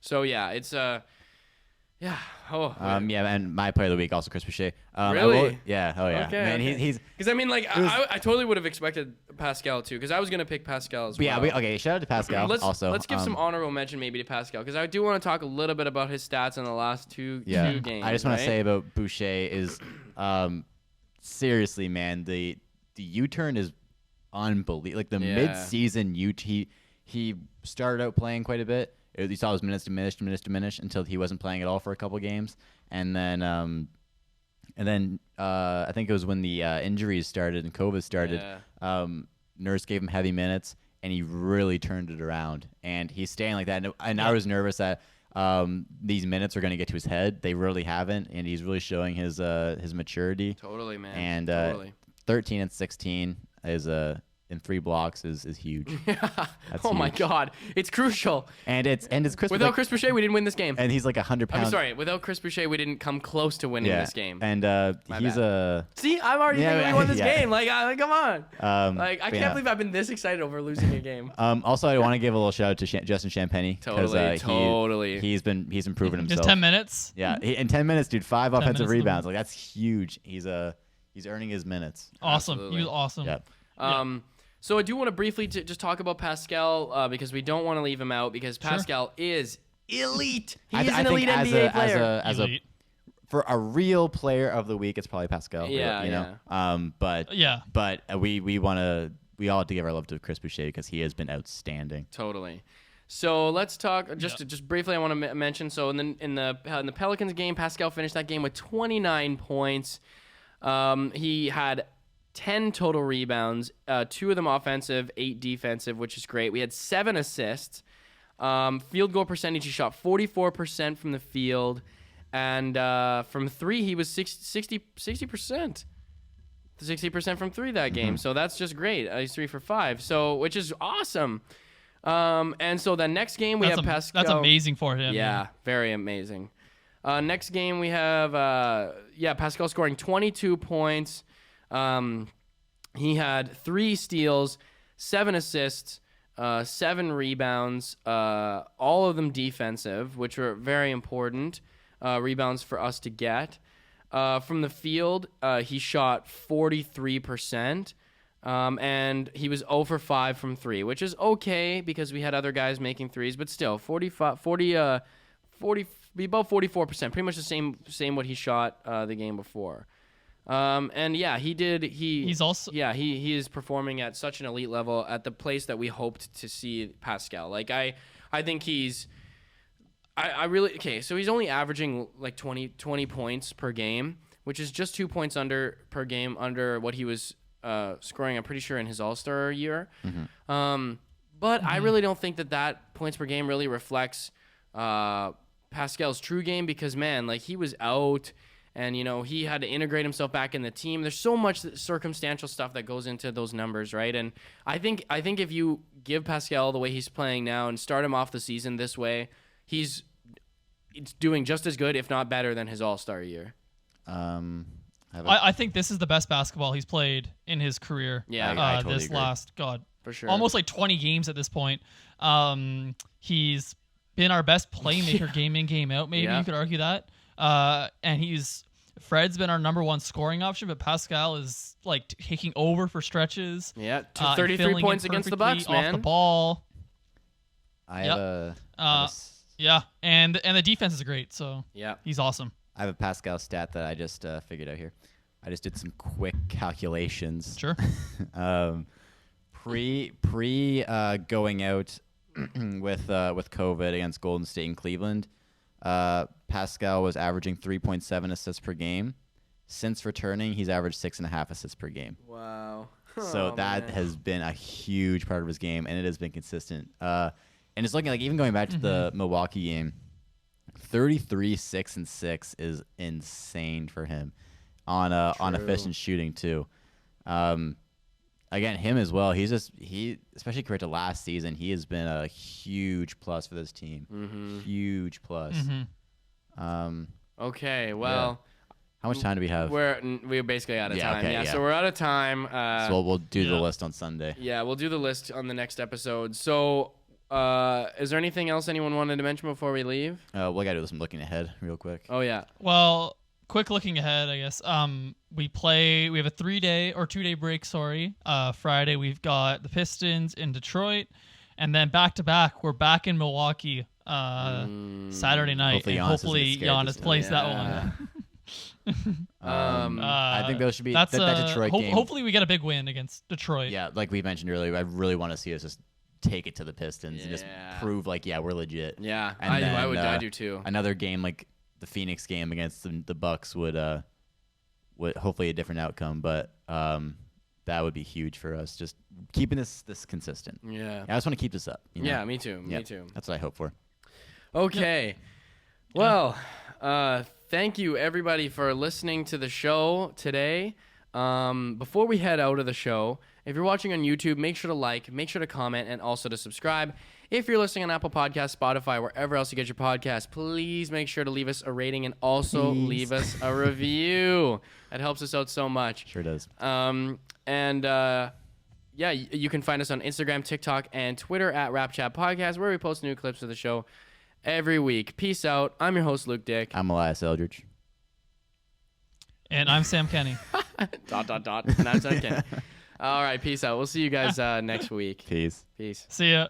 So yeah, it's yeah. Oh. And my player of the week also Chris Boucher. Really? Yeah. Oh yeah. Okay. Man, he's because I totally would have expected Pascal too, because I was gonna pick Pascal as well. Yeah. Shout out to Pascal. Let's give some honorable mention maybe to Pascal, because I do want to talk a little bit about his stats in the last two games. I just want to say about Boucher is seriously, man, the U-turn is unbelievable. Like the mid-season he started out playing quite a bit. You saw his minutes diminish until he wasn't playing at all for a couple games, and then I think it was when the injuries started and COVID started. Nurse gave him heavy minutes, and he really turned it around. And he's staying like that. And I was nervous that these minutes are going to get to his head. They really haven't, and he's really showing his maturity. Totally, man. And totally. 13 and 16 is in 3 blocks is huge. Oh huge. My God, it's crucial. And it's Chris. Without Chris Boucher, we didn't win this game. And he's like 100 pounds. I'm sorry. Without Chris Boucher, we didn't come close to winning this game. And he's See, I'm already thinking we won this game. Like, come on. I can't believe I've been this excited over losing a game. Also, I want to give a little shout out to Justin Champagnie. Totally. He's improving himself. Just 10 minutes. Yeah, in 10 minutes, dude, 5 offensive rebounds. Like, that's huge. He's earning his minutes. Awesome. Absolutely. He was awesome. Yeah. So I do want to briefly just talk about Pascal because we don't want to leave him out, because Pascal is elite. He is an elite NBA player. For a real player of the week, it's probably Pascal. Yeah. But we all have to give our love to Chris Boucher because he has been outstanding. Totally. So let's talk just briefly. I want to mention. So in the Pelicans game, Pascal finished that game with 29 points. He had 10 total rebounds, 2 of them offensive, 8 defensive, which is great. We had 7 assists. Field goal percentage, he shot 44% from the field. And from 3, he was 60%. 60% from 3 that game. So that's just great. He's 3 for 5, which is awesome. And so the next game, we have Pascal. That's amazing for him. Yeah, very amazing. Next game we have Pascal scoring 22 points. He had 3 steals, 7 assists, 7 rebounds, all of them defensive, which were very important rebounds for us to get. From the field, he shot 43%, and he was 0 for 5 from 3, which is okay because we had other guys making threes, but still, about 44%, pretty much the same what he shot the game before. And yeah, he is performing at such an elite level at the place that we hoped to see Pascal. Like I think so he's only averaging like 20 points per game, which is just 2 points per game under what he was scoring, I'm pretty sure, in his All-Star year. Mm-hmm. But I really don't think that points per game really reflects Pascal's true game, because man, like, he was out and he had to integrate himself back in the team. There's so much circumstantial stuff that goes into those numbers, right? And I think if you give Pascal the way he's playing now and start him off the season this way, it's doing just as good, if not better, than his All-Star year. I think this is the best basketball he's played in his career. Yeah, I totally this agree. last for sure, almost like 20 games at this point. He's been our best playmaker game in, game out. Maybe you could argue that. And Fred's been our number 1 scoring option, but Pascal is like taking over for stretches. Yeah, 33 points against the Bucks, man. Off the ball. And the defense is great. So he's awesome. I have a Pascal stat that I just figured out here. I just did some quick calculations. Sure. Pre going out with COVID against Golden State and Cleveland, Pascal was averaging 3.7 assists per game. Since returning, he's averaged 6.5 assists per game. Wow. So that has been a huge part of his game, and it has been consistent. And it's looking like, even going back to the Milwaukee game, 33, 6, and 6 is insane for him on efficient shooting too. Again, him as well. He especially compared to last season, he has been a huge plus for this team. Mm-hmm. Huge plus. Mm-hmm. Okay, well, how much time do we have? We're basically out of time. Okay, so we're out of time. So we'll do the list on Sunday. Yeah, we'll do the list on the next episode. So, is there anything else anyone wanted to mention before we leave? We gotta do some looking ahead real quick. Oh yeah. Well, quick looking ahead, I guess. We have a 3-day or 2-day break. Sorry. Friday we've got the Pistons in Detroit, and then back to back we're back in Milwaukee. Saturday night. Hopefully Giannis plays that one. I think those should be that Detroit game. Hopefully we get a big win against Detroit. Yeah, like we mentioned earlier, I really want to see us just take it to the Pistons and just prove like, we're legit. Yeah, and I do too. Another game like the Phoenix game against the Bucks would hopefully a different outcome, but that would be huge for us. Just keeping this consistent. Yeah, I just want to keep this up. Yeah, me too. Me too. That's what I hope for. Okay. Well, thank you everybody for listening to the show today. Before we head out of the show, if you're watching on YouTube, make sure to like, make sure to comment, and also to subscribe. If you're listening on Apple Podcasts, Spotify, wherever else you get your podcast, please make sure to leave us a rating and also leave us a review. That helps us out so much. Sure does. You can find us on Instagram, TikTok, and Twitter at RapChat Podcast, where we post new clips of the show every week. Peace out. I'm your host, Luke Dick. I'm Elias Eldridge. And I'm Sam Kenny. ... And I'm Sam Kenny. All right, peace out. We'll see you guys next week. Peace. Peace. See ya.